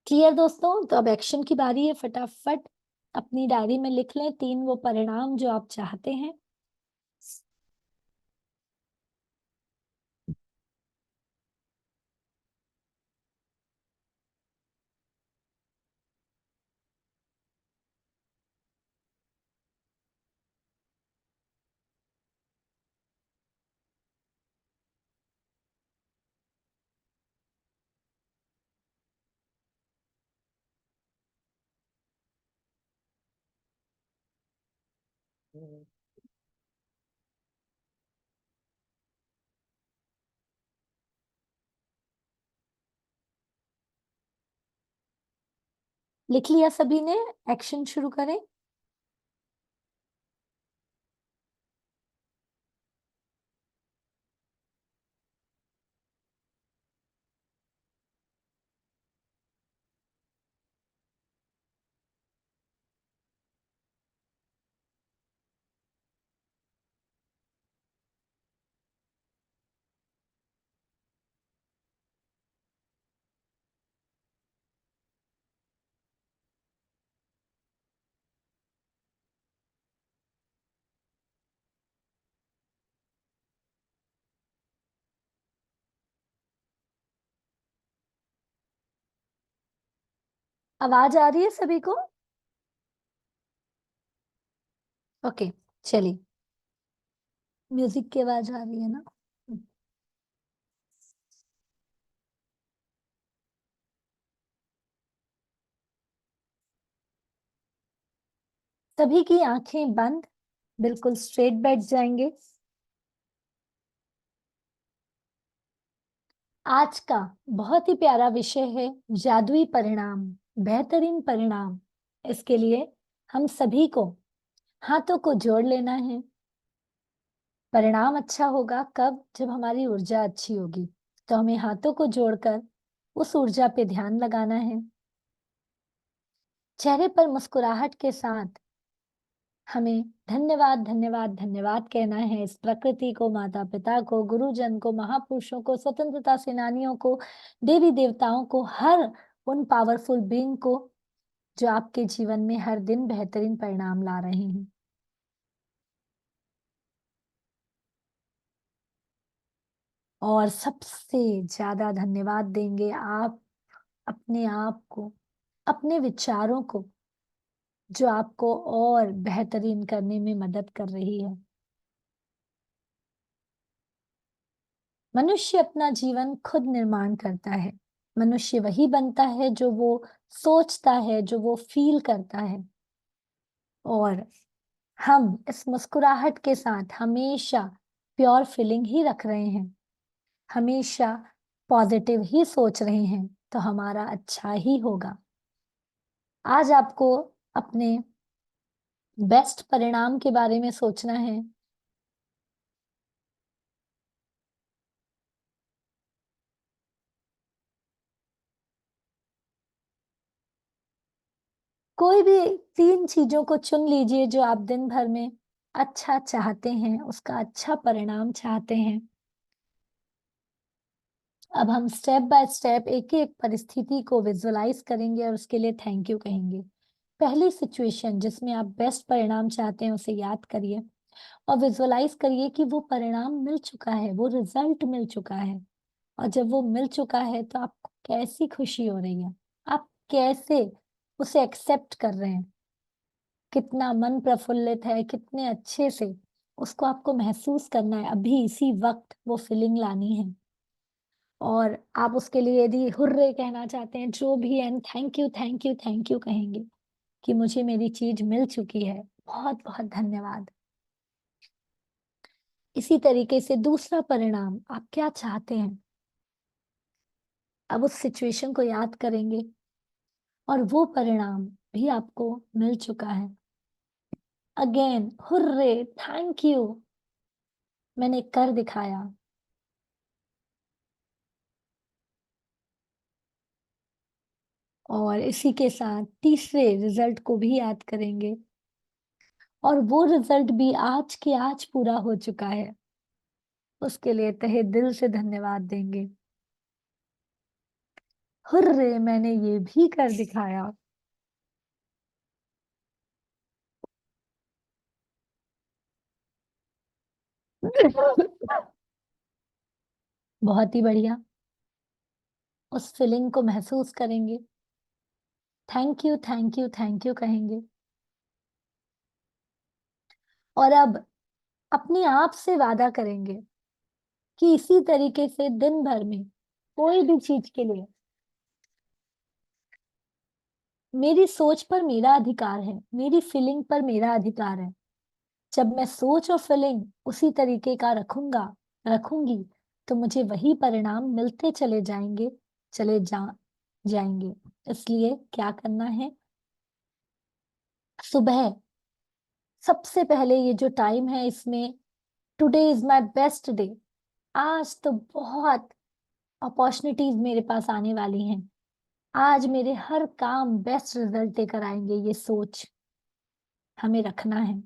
क्लियर दोस्तों? तो अब एक्शन की बारी है। फटाफट अपनी डायरी में लिख लें 3 वो परिणाम जो आप चाहते हैं। लिख लिया सभी ने? एक्शन शुरू करें। आवाज आ रही है सभी को? ओके, चलिए। म्यूजिक की आवाज आ रही है ना? सभी की आंखें बंद, बिल्कुल स्ट्रेट बैठ जाएंगे। आज का बहुत ही प्यारा विषय है जादुई परिणाम, बेहतरीन परिणाम। इसके लिए हम सभी को हाथों को जोड़ लेना है। परिणाम अच्छा होगा कब? जब हमारी ऊर्जा अच्छी होगी। तो हमें हाथों को जोड़कर उस ऊर्जा पे ध्यान लगाना है। चेहरे पर मुस्कुराहट के साथ हमें धन्यवाद धन्यवाद धन्यवाद कहना है इस प्रकृति को, माता पिता को, गुरुजन को, महापुरुषों को, स्वतंत्रता सेनानियों को, देवी देवताओं को, हर उन पावरफुल बीइंग को जो आपके जीवन में हर दिन बेहतरीन परिणाम ला रहे हैं। और सबसे ज्यादा धन्यवाद देंगे आप अपने आप को, अपने विचारों को, जो आपको और बेहतरीन करने में मदद कर रही है। मनुष्य अपना जीवन खुद निर्माण करता है। मनुष्य वही बनता है जो वो सोचता है, जो वो फील करता है। और हम इस मुस्कुराहट के साथ हमेशा प्योर फीलिंग ही रख रहे हैं, हमेशा पॉजिटिव ही सोच रहे हैं, तो हमारा अच्छा ही होगा। आज आपको अपने बेस्ट परिणाम के बारे में सोचना है। कोई भी 3 चीजों को चुन लीजिए जो आप दिन भर में अच्छा चाहते हैं, उसका अच्छा परिणाम चाहते हैं। अब हम स्टेप बाय स्टेप एक एक परिस्थिति को विजुअलाइज करेंगे और उसके लिए थैंक यू कहेंगे। पहली सिचुएशन जिसमें आप बेस्ट परिणाम चाहते हैं उसे याद करिए और विजुअलाइज करिए कि वो परिणाम मिल चुका है, वो रिजल्ट मिल चुका है। और जब वो मिल चुका है तो आपको कैसी खुशी हो रही है, आप कैसे उसे एक्सेप्ट कर रहे हैं, कितना मन प्रफुल्लित है, कितने अच्छे से उसको आपको महसूस करना है। अभी इसी वक्त वो फीलिंग लानी है। और आप उसके लिए यदि हुर्रे कहना चाहते हैं, जो भी, and thank you thank you thank you कहेंगे कि मुझे मेरी चीज मिल चुकी है, बहुत बहुत धन्यवाद। इसी तरीके से दूसरा परिणाम आप क्या चाहते हैं, अब उस सिचुएशन को याद करेंगे और वो परिणाम भी आपको मिल चुका है। अगेन हुर्रे, थैंक यू, मैंने कर दिखाया। और इसी के साथ तीसरे रिजल्ट को भी याद करेंगे और वो रिजल्ट भी आज के आज पूरा हो चुका है, उसके लिए तहे दिल से धन्यवाद देंगे। हुर्रे, मैंने ये भी कर दिखाया। बहुत ही बढ़िया, उस फीलिंग को महसूस करेंगे। Thank you thank you thank you कहेंगे। और अब अपने आप से वादा करेंगे कि इसी तरीके से दिन भर में कोई भी चीज के लिए मेरी सोच पर मेरा अधिकार है, मेरी फीलिंग पर मेरा अधिकार है। जब मैं सोच और फीलिंग उसी तरीके का रखूंगी तो मुझे वही परिणाम मिलते चले जाएंगे। इसलिए क्या करना है, सुबह सबसे पहले ये जो टाइम है इसमें, today is my best day, आज तो बहुत अपॉर्चुनिटीज मेरे पास आने वाली हैं, आज मेरे हर काम बेस्ट रिजल्ट लेकर आएंगे, ये सोच हमें रखना है।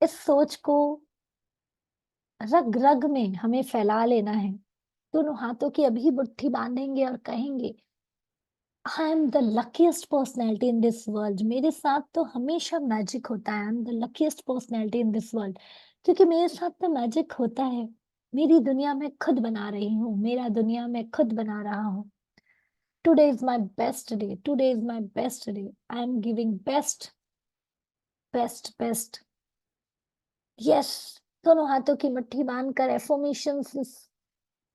इस सोच को रग रग में हमें फैला लेना है। दोनों हाथों की अभी मुट्ठी बांधेंगे और कहेंगे, I am the luckiest personality in this world. मेरे साथ तो हमेशा मैजिक होता है। I am the luckiest personality in this world, क्योंकि मेरे साथ तो मैजिक होता है। मेरी दुनिया में खुद बना रही हूँ, मेरा दुनिया में खुद बना रहा हूँ। Today is my best day, today is my best day, I am giving best best best. Yes, दोनों हाथों की मुट्ठी बांधकर एफर्मेशंस इस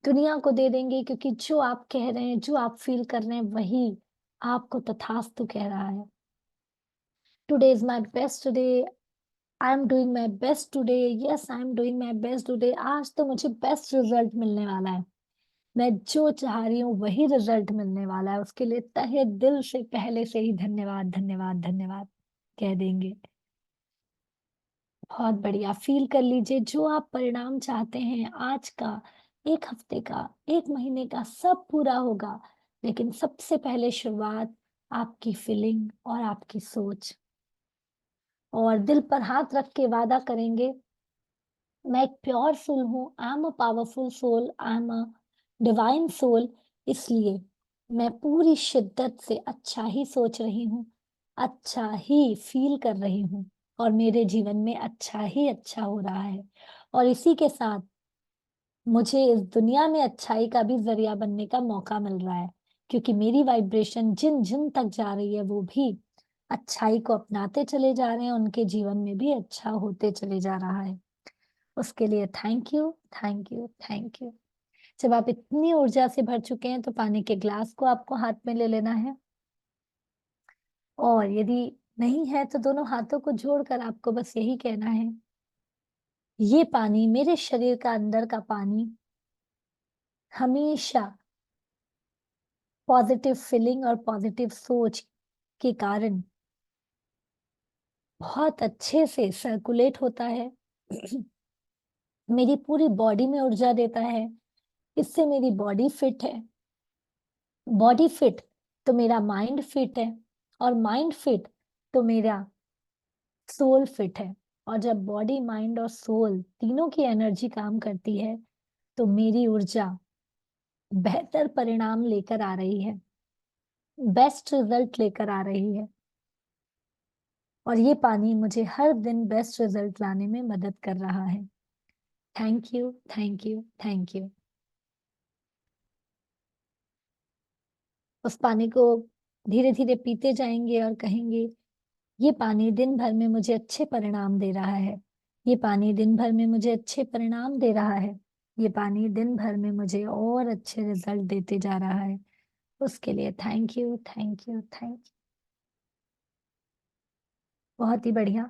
दुनिया को दे देंगे, क्योंकि जो आप कह रहे हैं, जो आप फील कर रहे हैं, वही आपको तथास्तु कह रहा है। Today is my best day, I am doing my best today, yes I am doing my best today. आज तो मुझे बेस्ट रिजल्ट मिलने वाला है, मैं जो चाह रही हूँ वही रिजल्ट मिलने वाला है। उसके लिए तहे दिल से पहले से ही धन्यवाद धन्यवाद धन्यवाद कह देंगे। बहुत बढ़िया, फील कर लीजिए जो आप परिणाम चाहते हैं आज का, एक हफ्ते का, एक महीने का, सब पूरा होगा। लेकिन सबसे पहले शुरुआत आपकी फीलिंग और आपकी सोच। और दिल पर हाथ रख के वादा करेंगे, मैं एक प्योर सोल हूँ, I am a powerful soul, I am a divine soul. इसलिए मैं पूरी शिद्दत से अच्छा ही सोच रही हूँ, अच्छा ही फील कर रही हूँ, और मेरे जीवन में अच्छा ही अच्छा हो रहा है। और इसी के साथ मुझे इस दुनिया में अच्छाई का भी जरिया बनने का मौका मिल रहा है, क्योंकि मेरी वाइब्रेशन जिन जिन तक जा रही है वो भी अच्छाई को अपनाते चले जा रहे हैं, उनके जीवन में भी अच्छा होते चले जा रहा है। उसके लिए thank you thank you thank you. जब आप इतनी ऊर्जा से भर चुके हैं तो पानी के ग्लास को आपको हाथ में ले लेना है, और यदि नहीं है तो दोनों हाथों को जोड़कर आपको बस यही कहना है, ये पानी, मेरे शरीर का अंदर का पानी, हमेशा पॉजिटिव फीलिंग और पॉजिटिव सोच के कारण बहुत अच्छे से सर्कुलेट होता है। मेरी पूरी बॉडी में ऊर्जा देता है, इससे मेरी बॉडी फिट है, बॉडी फिट तो मेरा माइंड फिट है, और माइंड फिट तो मेरा सोल फिट है। और जब बॉडी, माइंड और सोल तीनों की एनर्जी काम करती है तो मेरी ऊर्जा बेहतर परिणाम लेकर आ रही है, बेस्ट रिजल्ट लेकर आ रही है। और ये पानी मुझे हर दिन बेस्ट रिजल्ट लाने में मदद कर रहा है। Thank you thank you thank you. उस पानी को धीरे धीरे पीते जाएंगे और कहेंगे, ये पानी दिन भर में मुझे अच्छे परिणाम दे रहा है, ये पानी दिन भर में मुझे अच्छे परिणाम दे रहा है, ये पानी दिन भर में मुझे और अच्छे रिजल्ट देते जा रहा है। उसके लिए thank you thank you thank you. बहुत ही बढ़िया,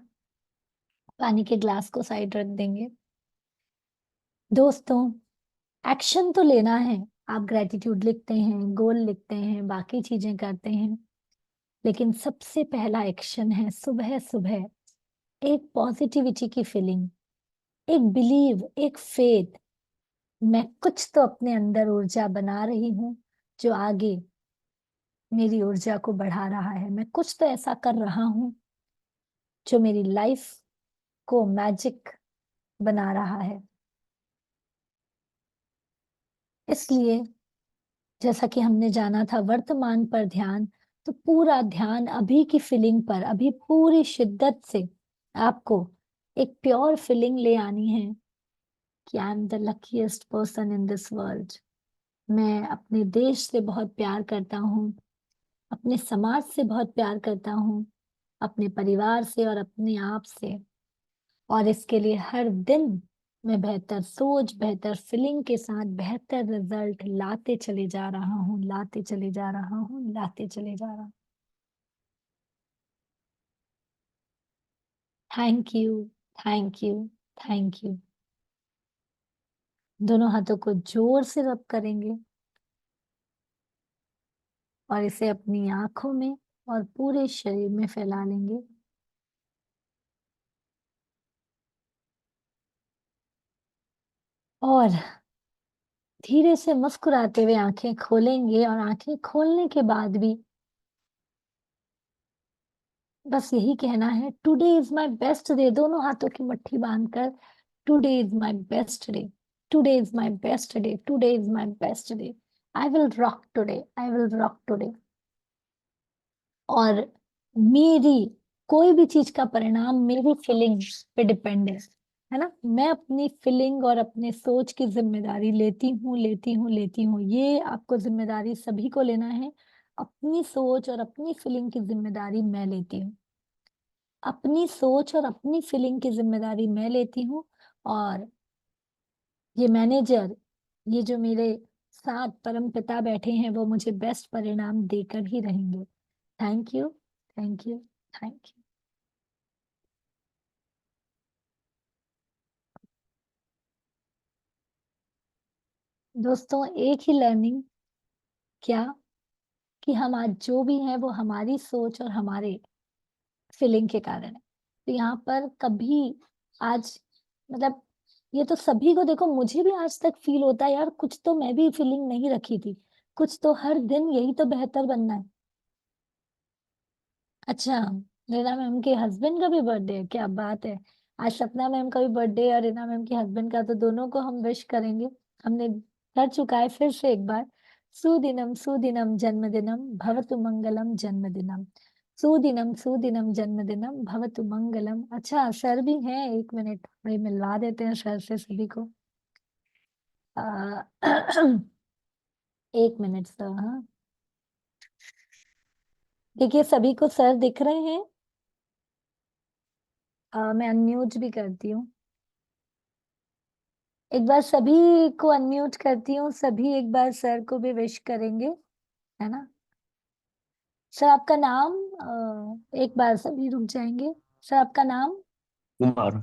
पानी के ग्लास को साइड रख देंगे। दोस्तों, एक्शन तो लेना है। आप ग्रेटिट्यूड लिखते हैं, गोल लिखते हैं, बाकी चीजें करते हैं, लेकिन सबसे पहला एक्शन है सुबह सुबह एक पॉजिटिविटी की फीलिंग, एक बिलीव, एक फेथ। मैं कुछ तो अपने अंदर ऊर्जा बना रही हूँ जो आगे मेरी ऊर्जा को बढ़ा रहा है। मैं कुछ तो ऐसा कर रहा हूँ जो मेरी लाइफ को मैजिक बना रहा है। इसलिए जैसा कि हमने जाना था वर्तमान पर ध्यान, तो पूरा ध्यान अभी की फीलिंग पर, अभी पूरी शिद्दत से आपको एक प्योर फीलिंग ले आनी है कि I am the luckiest person in this world. मैं अपने देश से बहुत प्यार करता हूँ, अपने समाज से बहुत प्यार करता हूँ, अपने परिवार से और अपने आप से। और इसके लिए हर दिन मैं बेहतर सोच, बेहतर फीलिंग के साथ बेहतर रिजल्ट लाते चले जा रहा हूँ, लाते चले जा रहा हूँ, लाते चले जा रहा हूँ। Thank you, thank you, thank you. दोनों हाथों को जोर से रब करेंगे और इसे अपनी आंखों में और पूरे शरीर में फैला लेंगे। और धीरे से मुस्कुराते हुए आंखें खोलेंगे और आंखें खोलने के बाद भी बस यही कहना है, today is my best day. दोनों हाथों की मुट्ठी बांधकर, today is my best day, today is my best day, today is my best day, I will rock today, I will rock today. और मेरी कोई भी चीज का परिणाम मेरी फीलिंग पे डिपेंड है ना। मैं अपनी फीलिंग और अपने सोच की जिम्मेदारी लेती हूँ, लेती हूँ, लेती हूँ। ये आपको जिम्मेदारी सभी को लेना है। अपनी सोच और अपनी फीलिंग की जिम्मेदारी मैं लेती हूँ, अपनी सोच और अपनी फीलिंग की जिम्मेदारी मैं लेती हूँ। और ये मैनेजर, ये जो मेरे साथ परम पिता बैठे हैं, वो मुझे बेस्ट परिणाम देकर ही रहेंगे। Thank you, thank you, thank you. दोस्तों, एक ही लर्निंग क्या कि हम आज जो भी हैं वो हमारी सोच और हमारे फीलिंग के कारण है। तो यहाँ पर कभी आज मतलब ये तो सभी को, देखो मुझे भी आज तक फील होता है यार, कुछ तो मैं भी फीलिंग नहीं रखी थी, कुछ तो हर दिन यही तो बेहतर बनना है। अच्छा, रीना मैम के हस्बैंड का भी बर्थडे है, क्या बात है। आज सपना मैम का भी बर्थडे है और रीना मैम के हस्बैंड का, तो दोनों को हम विश करेंगे। हमने कर चुका है, फिर से एक बार। सुदिनम सुदिनम जन्मदिनम भवतु मंगलम जन्मदिनम, सुदिनम सुदिनम जन्मदिनम भवतु मंगलम। अच्छा, सर भी हैं, एक मिनट भाई मिलवा देते हैं सर से सभी को। आ, एक मिनट सर, हाँ देखिए सभी को सर दिख रहे हैं। मैं अनम्यूट भी करती हूँ, एक बार सभी को अनम्यूट करती हूँ, सभी एक बार सर को भी विश करेंगे, है ना। सर आपका नाम, एक बार सभी रुक जाएंगे। सर आपका नाम? कुमार।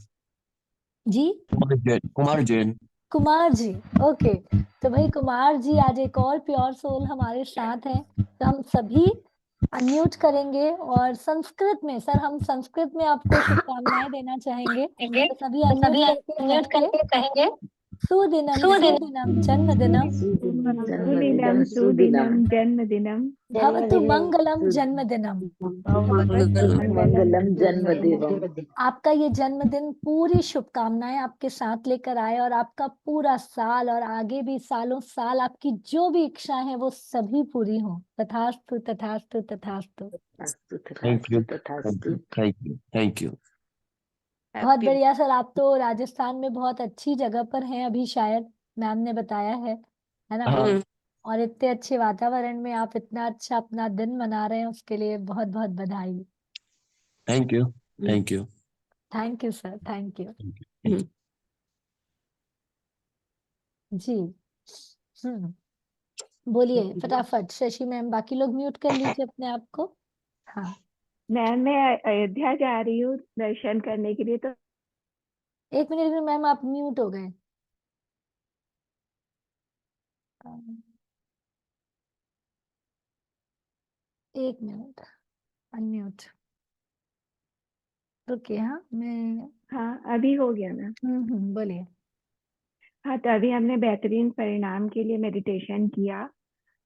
जी, कुमार जैन। कुमार जी। ओके, तो भाई कुमार जी, आज एक और प्योर सोल हमारे साथ हैं। तो हम सभी अनम्यूट करेंगे और संस्कृत में, सर हम संस्कृत में आपको शुभकामनाएं देना चाहेंगे। तो सभी अनम्यूट करके कहेंगे, सुदिनम सुदिनम जन्मदिनम सुदिनम सुदिनम जन्मदिनम भवतु मंगलम जन्मदिनम। मंगलम जन्मदिनम। आपका ये जन्मदिन पूरी शुभकामनाएं आपके साथ लेकर आए और आपका पूरा साल और आगे भी सालों साल आपकी जो भी इच्छा है वो सभी पूरी हो। तथास्तु, तथास्तु, तथास्तु। Thank you, thank you, thank you. बहुत बढ़िया सर, आप तो राजस्थान में बहुत अच्छी जगह पर हैं अभी, शायद मैम ने बताया है ना। हाँ, और इतने अच्छे वातावरण में आप इतना अच्छा अपना दिन मना रहे हैं, उसके लिए बहुत बहुत बधाई। Thank you, thank you. Thank you sir, thank you. जी, बोलिए फटाफट शशि मैम, बाकी लोग म्यूट कर लीजिए अपने आप को। हाँ, मैं अयोध्या जा रही हूँ दर्शन करने के लिए, तो एक मिनट में मैम आप म्यूट हो गए। एक मिनट, अनम्यूट। ओके, हाँ मैं, हाँ अभी हो गया ना। बोलिए। हाँ, तो अभी हमने बेहतरीन परिणाम के लिए मेडिटेशन किया।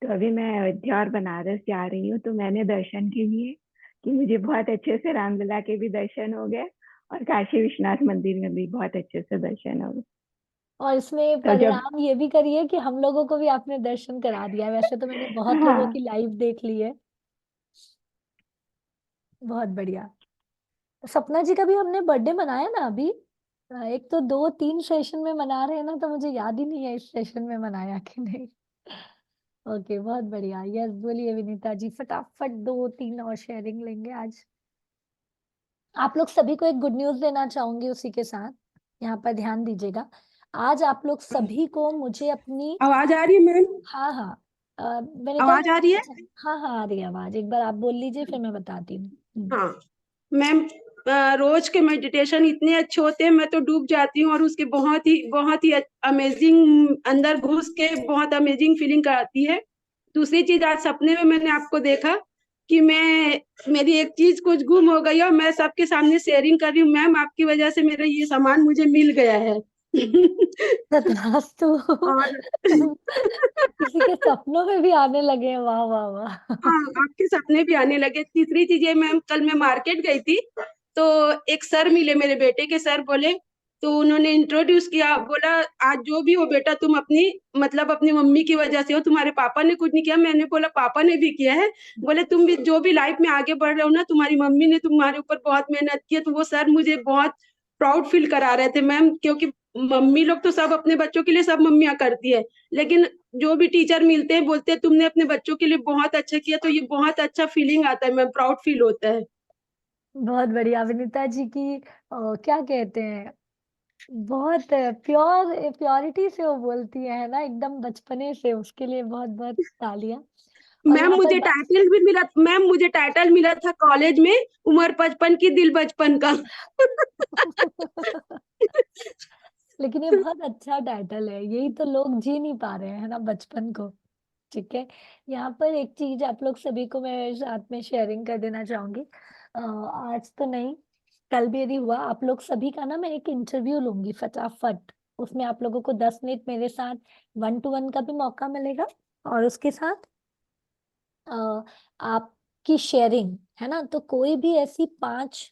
तो अभी मैं अयोध्या और बनारस जा रही हूँ, तो मैंने दर्शन के लिए कि मुझे बहुत अच्छे से रामलला के भी दर्शन हो गए और काशी विश्वनाथ मंदिर में भी बहुत अच्छे से दर्शन हो गए। और इसमें तो जब परिणाम ये भी करिए कि हम लोगों को भी आपने दर्शन करा दिया है। वैसे तो मैंने बहुत लोगों हाँ की लाइव देख ली है। बहुत बढ़िया। सपना जी का भी हमने बर्थडे मनाया ना अभी, एक तो 2-3 सेशन में मना रहे हैं ना, तो मुझे याद ही नहीं है इस सेशन में मनाया कि नहीं। ओके, बहुत बढ़िया। यस, बोलिए विनीता जी, फटाफट 2-3 और शेयरिंग लेंगे आज। आप लोग सभी को एक गुड न्यूज देना चाहूंगी उसी के साथ। यहाँ पर ध्यान दीजिएगा। आज आप लोग सभी को मुझे अपनी आवाज आ रही है मैम? हाँ हाँ वनिता आवाज आ रही है? अच्छा, हाँ हाँ आ रही है आवाज, एक बार आप बोल लीजिए फिर मैं बताती हूँ। हाँ मैम, रोज के मेडिटेशन इतने अच्छे होते हैं, मैं तो डूब जाती हूँ, और उसके बहुत ही अमेजिंग, अंदर घुस के बहुत अमेजिंग फीलिंग आती है। दूसरी चीज, आज सपने में मैंने आपको देखा कि मेरी एक चीज कुछ गुम हो गई और मैं सबके सामने शेयरिंग कर रही हूँ। मैम, आपकी वजह से मेरा ये सामान मुझे मिल गया है। तथास्तु। और किसी के सपनों में भी आने लगे हैं, वाह वाह वाह। हाँ, आपके सपने भी आने लगे। तीसरी चीज ये मैम, कल मैं मार्केट गई थी, तो एक सर मिले, मेरे बेटे के सर बोले, तो उन्होंने इंट्रोड्यूस किया, बोला आज जो भी हो बेटा, तुम अपनी मम्मी की वजह से हो, तुम्हारे पापा ने कुछ नहीं किया। मैंने बोला पापा ने भी किया है। बोले तुम भी जो भी लाइफ में आगे बढ़ रहे हो ना, तुम्हारी मम्मी ने तुम्हारे ऊपर बहुत मेहनत की है। तो वो सर मुझे बहुत प्राउड फील करा रहे थे मैम, क्योंकि मम्मी लोग तो सब अपने बच्चों के लिए सब मम्मियाँ करती है, लेकिन जो भी टीचर मिलते हैं बोलते हैं तुमने अपने बच्चों के लिए बहुत अच्छा किया। तो ये बहुत अच्छा फीलिंग आता है मैम, प्राउड फील होता है। बहुत बढ़िया विनीता जी की क्या कहते हैं, बहुत प्योरिटी से वो बोलती है ना, एकदम बचपने से, उसके लिए बहुत बहुत तालियां। और मैम यहाँ पर मुझे टाइटल मिला था कॉलेज में, उम्र 55 की दिल बचपन का। लेकिन ये बहुत अच्छा टाइटल है, यही तो लोग जी नहीं पा रहे हैं ना बचपन को। ठीक है, यहाँ पर एक चीज आप लोग सभी को मैं साथ में शेयरिंग कर देना चाहूंगी। आज तो नहीं, कल भी यदि हुआ आप लोग सभी का ना, मैं एक इंटरव्यू लूंगी फटाफट। उसमें आप लोगों को 10 मिनट मेरे साथ 1 to 1 का भी मौका मिलेगा, और उसके साथ आपकी शेयरिंग है ना। तो कोई भी ऐसी 5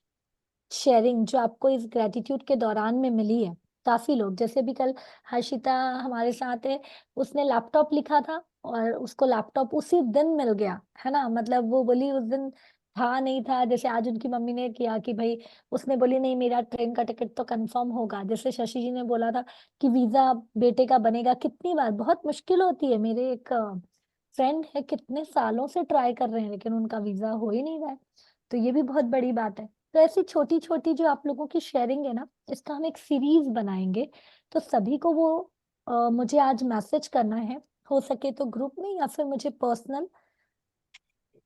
शेयरिंग जो आपको इस ग्रेटिट्यूड के दौरान में मिली है, काफी लोग, जैसे भी कल हर्षिता हमारे साथ है, उसने लैपटॉप लिखा था और उसको लैपटॉप उसी दिन मिल गया है ना। मतलब वो बोली उस दिन था नहीं था, जैसे आज उनकी मम्मी ने किया कि भाई, उसने बोली नहीं मेरा ट्रेन का टिकट तो कंफर्म होगा। जैसे शशि जी ने बोला था कि वीजा बेटे का बनेगा, कितनी बार बहुत मुश्किल होती है। मेरे एक फ्रेंड है, कितने सालों से ट्राई कर रहे हैं लेकिन उनका वीजा हो ही नहीं रहा है। तो ये भी बहुत बड़ी बात है। तो ऐसी छोटी छोटी जो आप लोगों की शेयरिंग है ना, इसका हम एक सीरीज बनाएंगे। तो सभी को वो मुझे आज मैसेज करना है, हो सके तो ग्रुप में या फिर मुझे पर्सनल,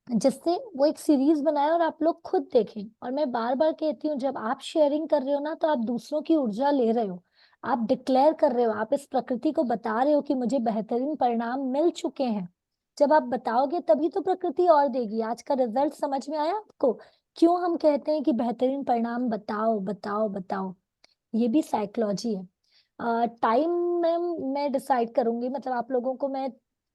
जिससे वो एक सीरीज बनाए और आप लोग खुद देखें। और मैं बार बार कहती हूँ, जब आप शेयरिंग कर रहे हो ना, तो आप दूसरों की ऊर्जा ले रहे हो, आप डिक्लेयर कर रहे हो, आप इस प्रकृति को बता रहे हो कि मुझे बेहतरीन परिणाम मिल चुके हैं। जब आप बताओगे तभी तो प्रकृति और देगी। आज का रिजल्ट समझ में आया आपको, क्यों हम कहते हैं कि बेहतरीन परिणाम बताओ बताओ बताओ। ये भी साइकोलॉजी है। टाइम में मैं डिसाइड करूंगी, मतलब आप लोगों को मैं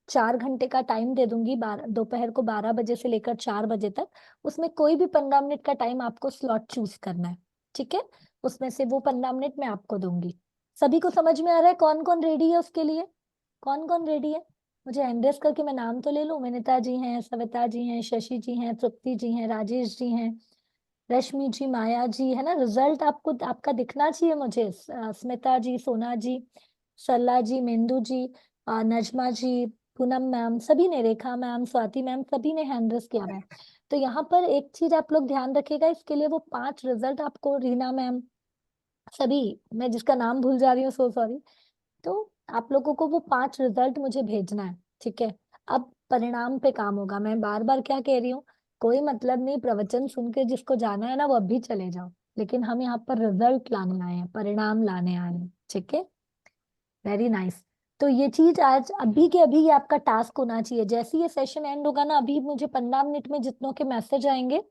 4 घंटे का टाइम दे दूंगी, दोपहर को 12 बजे से लेकर 4 बजे तक। उसमें कोई भी 15 मिनट का टाइम आपको स्लॉट चूज करना है, ठीक है। उसमें से वो 15 मिनट मैं आपको दूंगी। सभी को समझ में आ रहा है? कौन कौन रेडी है उसके लिए? कौन कौन रेडी है? मुझे एंड्रेस करके मैं नाम तो ले लूं। विनीता जी हैं, सविता जी हैं, शशि जी हैं, तृप्ति जी हैं, राजेश जी हैं, रश्मि जी, माया जी, है ना। रिजल्ट आपको आपका दिखना चाहिए मुझे। स्मिता जी, सोना जी, सरला जी, मेंदू जी, नजमा जी, पूनम मैम, सभी ने, रेखा मैम, स्वाति मैम, सभी ने हैंड रेस किया हुआ है। तो यहाँ पर एक चीज आप लोग ध्यान रखिएगा, इसके लिए वो 5 रिजल्ट आपको, रीना मैम, सभी, मैं जिसका नाम भूल जा रही हूँ सो सॉरी। तो आप लोगों को वो 5 रिजल्ट मुझे भेजना है, ठीक है। अब परिणाम पे काम होगा। मैं बार बार क्या कह रही हूँ, कोई मतलब नहीं, प्रवचन सुन के जिसको जाना है ना वो अभी चले जाओ, लेकिन हम यहाँ पर रिजल्ट लाने आए हैं, परिणाम लाने आए हैं, ठीक है। Very nice. तो ये चीज आज अभी के अभी ये आपका टास्क होना चाहिए। जैसे ही ये सेशन एंड होगा ना, अभी मुझे 15 मिनट में जितनों के मैसेज आएंगे,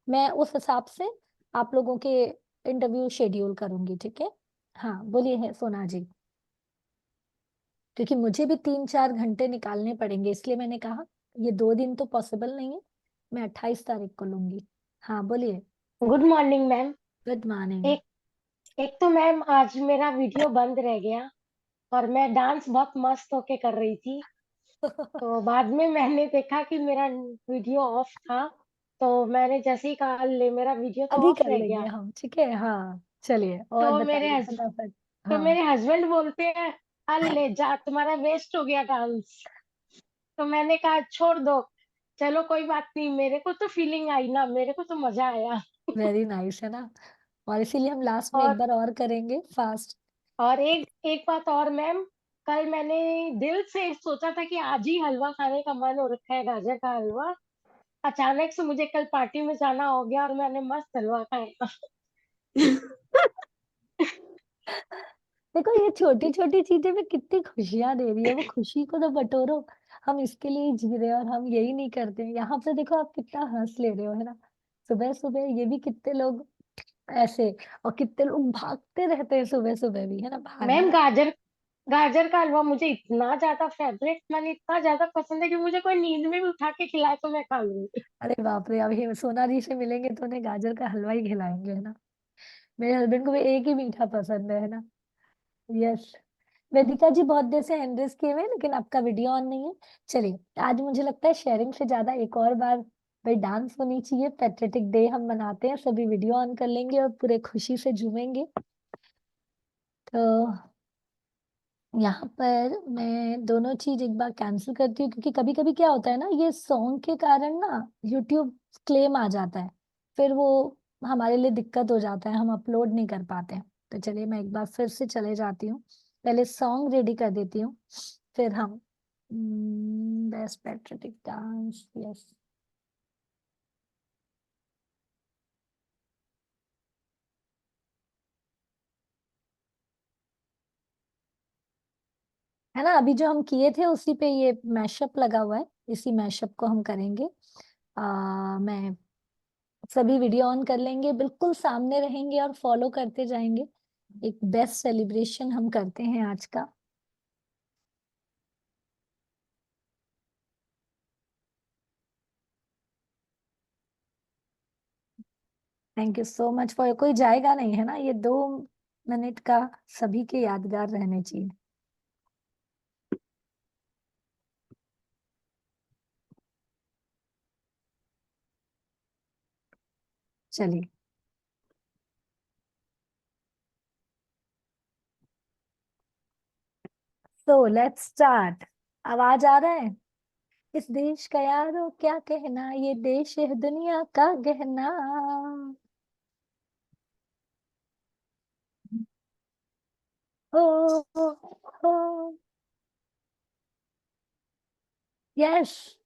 मैं उस हिसाब से आप लोगों के इंटरव्यू शेड्यूल करूंगी, ठीक है। हाँ बोलिए है सोना जी, क्योंकि मुझे भी 3-4 घंटे निकालने पड़ेंगे, इसलिए मैंने कहा ये 2 दिन तो पॉसिबल नहीं है, मैं 28 तारीख को लूंगी। हाँ बोलिए। Good morning ma'am. Good morning. एक एक तो मैम आज मेरा वीडियो बंद रह गया और मैं डांस बहुत मस्त होके कर रही थी, तो बाद में मैंने देखा कि मेरा वीडियो ऑफ था, तो मैंने जैसे ही कहा ले मेरा वीडियो तो अभी ऑफ कर रह लेंगे गया। हम, ठीक है। हाँ चलिए, और तो मेरे बताइए हस, फटाफट। तो हाँ मेरे हस्बैंड बोलते हैं अल्ले जा तुम्हारा वेस्ट हो गया डांस। तो मैंने कहा छोड़ दो, चलो कोई बात नहीं, मेरे को तो फीलिंग आई ना, मेरे को तो मजा आया। वेरी नाइस, है ना। और इसीलिए हम लास्ट में एक और बार और करेंगे फास्ट। और एक बात और मैम, कल मैंने दिल से सोचा था कि आज ही हलवा खाने का मन हो रखा है, गाजर का हलवा। अचानक से मुझे कल पार्टी में जाना हो गया और मैंने मस्त हलवा खाया। देखो ये छोटी छोटी चीजें में कितनी खुशियां दे रही है, वो खुशी को तो बटोरो। हम इसके लिए ही जी रहे हैं और हम यही नहीं करते हैं। यहाँ पे देखो आप कितना हंस ले रहे हो, है ना। सुबह सुबह ये भी कितने लोग ऐसे, और कितने लोग भागते रहते हैं सुबह सुबह भी, है ना, मैम भागना। गाजर गाजर का हलवा मुझे इतना ज्यादा फेवरेट, मैंने इतना ज्यादा पसंद है कि मुझे कोई नींद में भी उठा के खिलाए तो मैं खा लूंगी। अरे बाप रे, अभी सोना जी से मिलेंगे तो उन्हें गाजर का हलवा ही खिलाएंगे, है ना। मेरे हस्बैंड को भी एक ही मीठा पसंद है ना। यस। वेदिका जी बहुत देर से हैंड रेस किए हुए हैं, लेकिन आपका वीडियो ऑन नहीं है। चलिए, आज मुझे लगता है शेयरिंग से ज्यादा एक और बार भाई डांस होनी चाहिए। पैट्रियटिक डे हम मनाते हैं, सभी वीडियो ऑन कर लेंगे और पूरे खुशी से झूमेंगे। तो यहाँ पर मैं दोनों चीज एक बार कैंसिल करती हूँ, क्योंकि कभी कभी क्या होता है ना, ये सॉन्ग के कारण ना यूट्यूब क्लेम आ जाता है, फिर वो हमारे लिए दिक्कत हो जाता है, हम अपलोड नहीं कर पाते हैं। तो चलिए मैं एक बार फिर से चले जाती हूँ, पहले सॉन्ग रेडी कर देती हूँ, फिर हम बेस्ट पैट्रियटिक डांस। यस। है ना, अभी जो हम किए थे उसी पे ये मैशअप लगा हुआ है, इसी मैशअप को हम करेंगे। मैं सभी वीडियो ऑन कर लेंगे, बिल्कुल सामने रहेंगे और फॉलो करते जाएंगे। एक बेस्ट सेलिब्रेशन हम करते हैं आज का। Thank you so much for, कोई जाएगा नहीं है ना, ये 2 मिनट का सभी के यादगार रहने चाहिए। चलिए, तो लेट्स स्टार्ट। आवाज आ रहा है। इस देश का यारो क्या कहना, ये देश है दुनिया का गहना। ओ, ओ, ओ, यस।